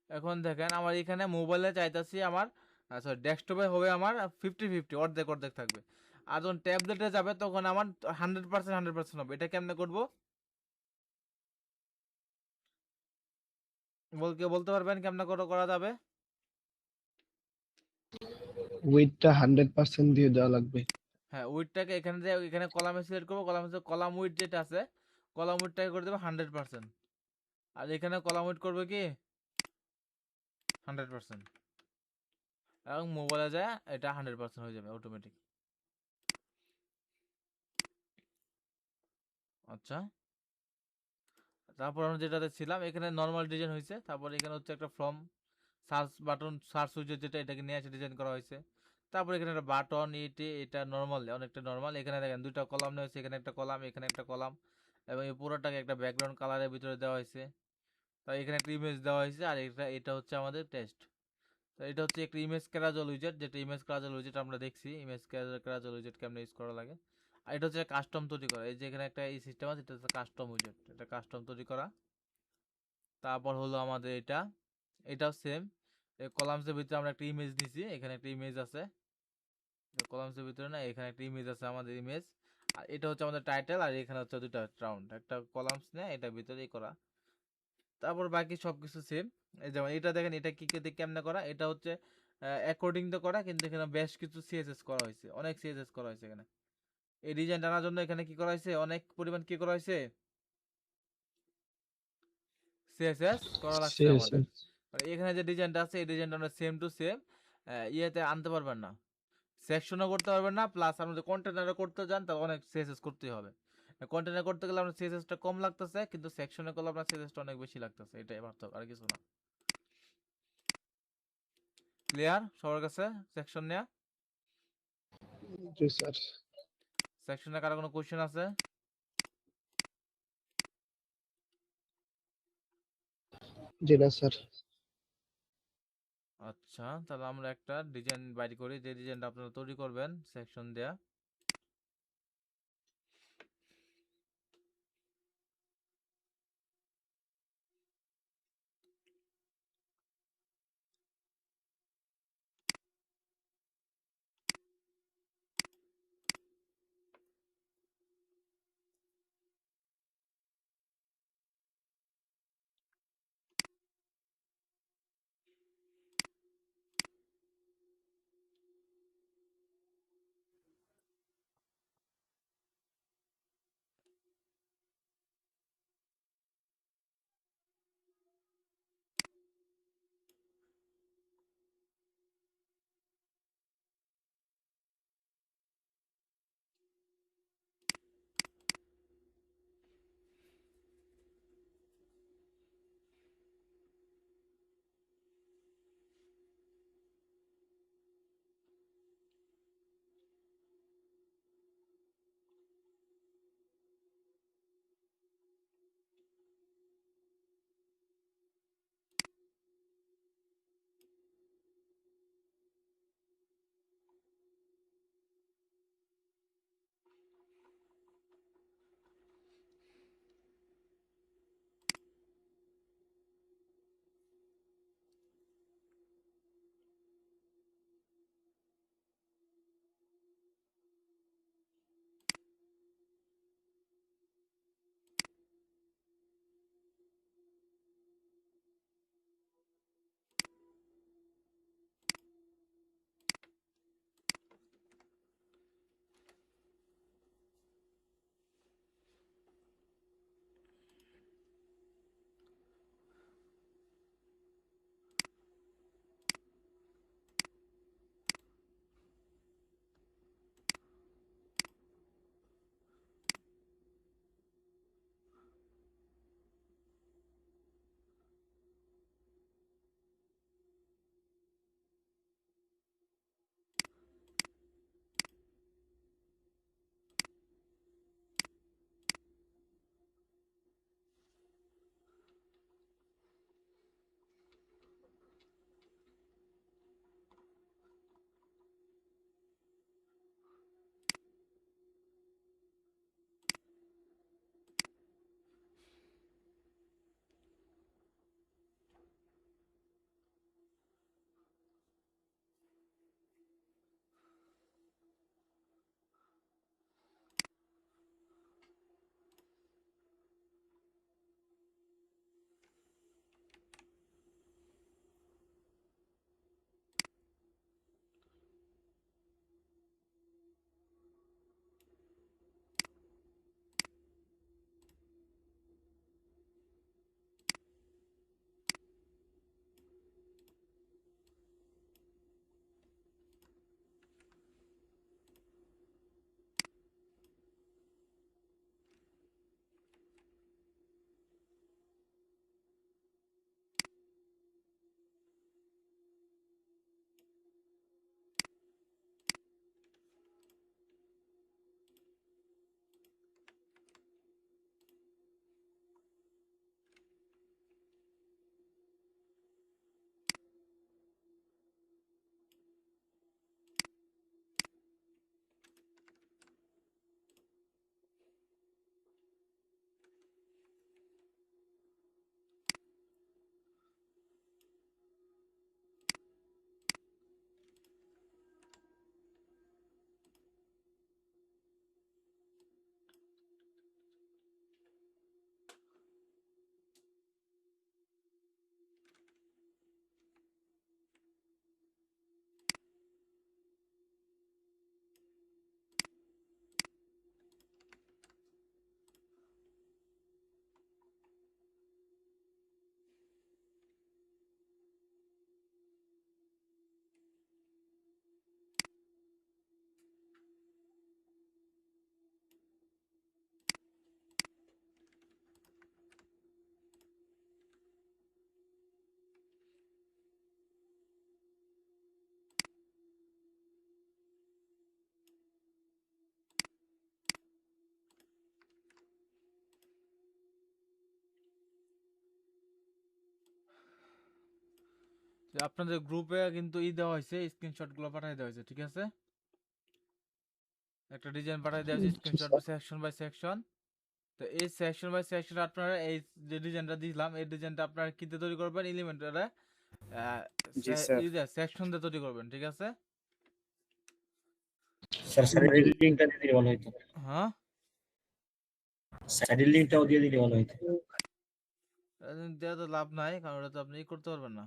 এখন দেখেন আমার এখানে মোবাইলে চাইতাছি আমার সরি ডেস্কটপে হবে আমার 50-50, অর্ধেক অর্ধেক থাকবে। আর যখন ট্যাবলেটে যাবে তখন আমার 100% হবে। এটা কেমনে করব? কেউ বলতে পারবেন কেমনে করা যাবে? উইডটা 100% দিয়ে দেওয়া লাগবে। হ্যাঁ, উইডটাকে এখানে কলামে সিলেক্ট করবো, কলাম উইড যেটা আছে কলাম উইডটাকে করে দেবো 100%। আর এখানে কলাম উইড করবে কি 100%, এবং মোবাইলে যায় এটা 100% হয়ে যাবে অটোমেটিক। আচ্ছা, তারপর আমরা যেটাতে ছিলাম এখানে নর্মাল ডিজাইন হয়েছে। তারপর এখানে হচ্ছে একটা ফ্রম সার্চ বাটন, সার্চ উইজেট যেটা, এটাকে নিয়ে এসে ডিজাইন করা হয়েছে। তারপর এখানে একটা বাটন, এটা নর্মাল, অনেকটা নর্মাল। এখানে দেখেন দুইটা কলাম নেওয়া হয়েছে, এখানে একটা কলাম, এখানে একটা কলাম, এবং এই পুরোটাকে একটা ব্যাকগ্রাউন্ড কালারের ভিতরে দেওয়া হয়েছে। তাই এখানে একটা ইমেজ দেওয়া হয়েছে, আর এটা হচ্ছে আমাদের টেক্সট। তো এটা হচ্ছে একটা ইমেজ ক্যারাজল উইজেট, যেটা ইমেজ ক্যারাজল উইজেট আমরা দেখছি ইমেজ ক্যারাজল উইজেট কেমনে ইউজ করা লাগে। আর এটা হচ্ছে কাস্টম তৈরি করা, এই যে এখানে একটা এই সিস্টেম আছে, এটা হচ্ছে কাস্টম উইজেট, এটা কাস্টম তৈরি করা। তারপর হলো আমাদের এটাও সেম। এই কলামসের ভিতরে আমরা একটা ইমেজ নিছি, এখানে একটা ইমেজ আছে, কলামসের ভিতরে না, এখানে একটা ইমেজ আছে আমাদের ইমেজ। আর এটা হচ্ছে আমাদের টাইটেল, আর এখানে হচ্ছে দুটা রাউন্ড, একটা কলামস নেয় এটার ভিতরেই করা। তারপর বাকি সবকিছু সেম। এই যেমন এটা দেখেন, এটা কি কেমনে করা, এটা হচ্ছে অ্যাকর্ডিং তো করা, কিন্তু এখানে বেশ কিছু সিএসএস করা হয়েছে, অনেক সিএসএস করা হয়েছে এখানে। এই ডিজাইন টানার জন্য এখানে কি করা হয়েছে, অনেক পরিমাণ কি করা হয়েছে, সিএসএস করা লাগছে আমাদের। সিএসএস। মানে এখানে যে ডিজাইনটা আছে এই ডিজাইনটা আমরা সেম টু সেম ইয়েতে আনতে পারবেন না, সেকশনও করতে পারবেন না। প্লাস আপনি যদি কন্টেনারে করতে যান তাহলে অনেক সিএসএস করতে হবে। কন্টেনার করতে গেলে আপনার সিএসএসটা কম লাগতেছে, কিন্তু সেকশনে করলে আপনার সিএসএসটা অনেক বেশি লাগতেছে, এটাই পার্থক্য, আর কিছু না। ক্লিয়ার সবার কাছে সেকশন নেয়া? জি স্যার। সেকশনে কারো কোনো কোশ্চেন আছে? জি না স্যার। আচ্ছা, তাহলে আমরা একটা ডিজাইন বাইর করি, যে ডিজাইনটা আপনারা তৈরি করবেন সেকশন দেয়া। যে আপনাদের গ্রুপে কিন্তু দেওয়া হয়েছে, স্ক্রিনশট গুলো পাঠিয়ে দেওয়া হয়েছে, ঠিক আছে? একটা ডিজাইন পাঠিয়ে দেওয়া হয়েছে জি screenshot sir. Section by section. তো এই সেকশন বাই সেকশন আপনারা এই যে ডিজাইনটা দিলাম, এই ডিজাইনটা আপনারা কিতে তৈরি করবেন, এলিমেন্টরে জি স্যার। সেকশন দিয়ে তৈরি করবেন, ঠিক আছে? স্যার সাইডের লিঙ্কটা দিয়ে দিলে ভালো হতো। হ্যাঁ, সাইডের লিঙ্কটাও দিয়ে দিলে ভালো হতো। দেওয়া তো লাভ নাই, কারণ ওটা তো আপনি করতে পারবেন না।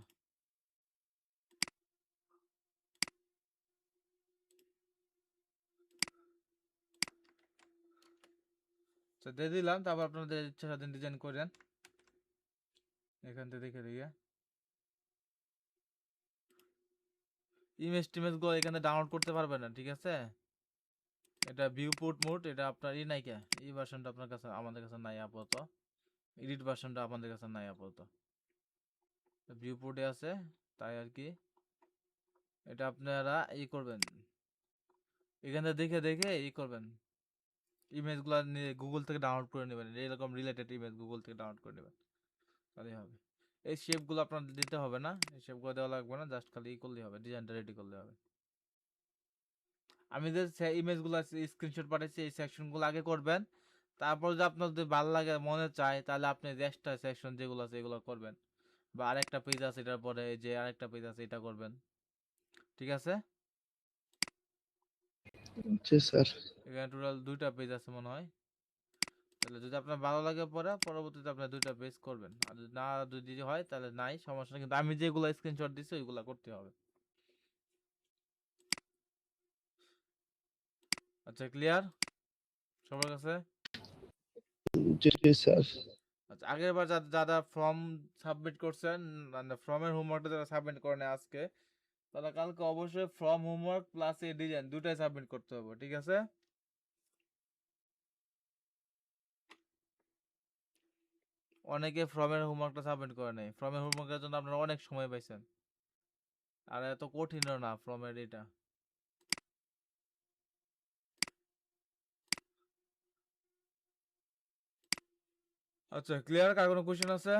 তো দিয়ে দিলাম, তারপর আপনাদের ইচ্ছা স্বাধীন ডিজাইন করেন এখান থেকে দেখে দেখে। ইমেজ টিমেজ গুলো এখানে ডাউনলোড করতে পারবেন না, ঠিক আছে? এটা ভিউপোর্ট মোড, এটা আপনার নাই কে, এই ভার্সনটা আপনার কাছে, আমাদের কাছে নাই আপাতত। এডিট ভার্সনটা আমাদের কাছে নাই আপাতত, ভিউপোর্টে আছে, তাই আর কি। এটা আপনারা করবেন, এখানে দেখে দেখে করবেন, ইমেজগুলো নিয়ে গুগল থেকে ডাউনলোড করে নেবেন, এরকম রিলেটেড ইমেজ গুগল থেকে ডাউনলোড করে নেবেন, তাহলেই হবে। এই শেপগুলো আপনাদের দিতে হবে না, এই শেপগুলো দেওয়া লাগবে না, জাস্ট খালি করলেই হবে, ডিজাইনটা রেডি করলে হবে। আমি যে ইমেজগুলো স্ক্রিনশট পাঠাচ্ছি, এই সেকশনগুলো আগে করবেন, তারপর যদি আপনার যদি ভালো লাগে মনে চায়, তাহলে আপনি এক্সট্রা সেকশন যেগুলো আছে এগুলো করবেন, বা আরেকটা পেজ আছে এটার পরে যে আরেকটা পেজ আছে এটা করবেন, ঠিক আছে? জি স্যার। এখানে টোটাল 2টা পেজ আছে মনে হয়, তাহলে যদি আপনার ভালো লাগে পরে পরবর্তীতে আপনার 2টা পেজ করবেন, আর যদি না যদি হয় তাহলে নাই, সমস্যা নেই, কিন্তু আমি যেগুলো স্ক্রিনশট দিচ্ছি ওইগুলো করতে হবে। আচ্ছা, ক্লিয়ার সবার কাছে? জি জি স্যার। আচ্ছা, আগের বার যারা ফর্ম সাবমিট করছেন, মানে ফর্মের হোমওয়ার্কটা যারা সাবমিট করেন আজকে, তাহলে কালকে অবশ্যই ফর্ম হোমওয়ার্ক প্লাস এই ডিজাইন দুটাই সাবমিট করতে হবে, ঠিক আছে? অনেকে ফর্মের হোমওয়ার্কটা সাবমিট করে নাই, ফর্মের হোমওয়ার্কের জন্য আপনারা অনেক সময় পাইছেন, আর এত কঠিনও না ফর্মের এটা। আচ্ছা, ক্লিয়ার? কার কোনো কোশ্চেন আছে?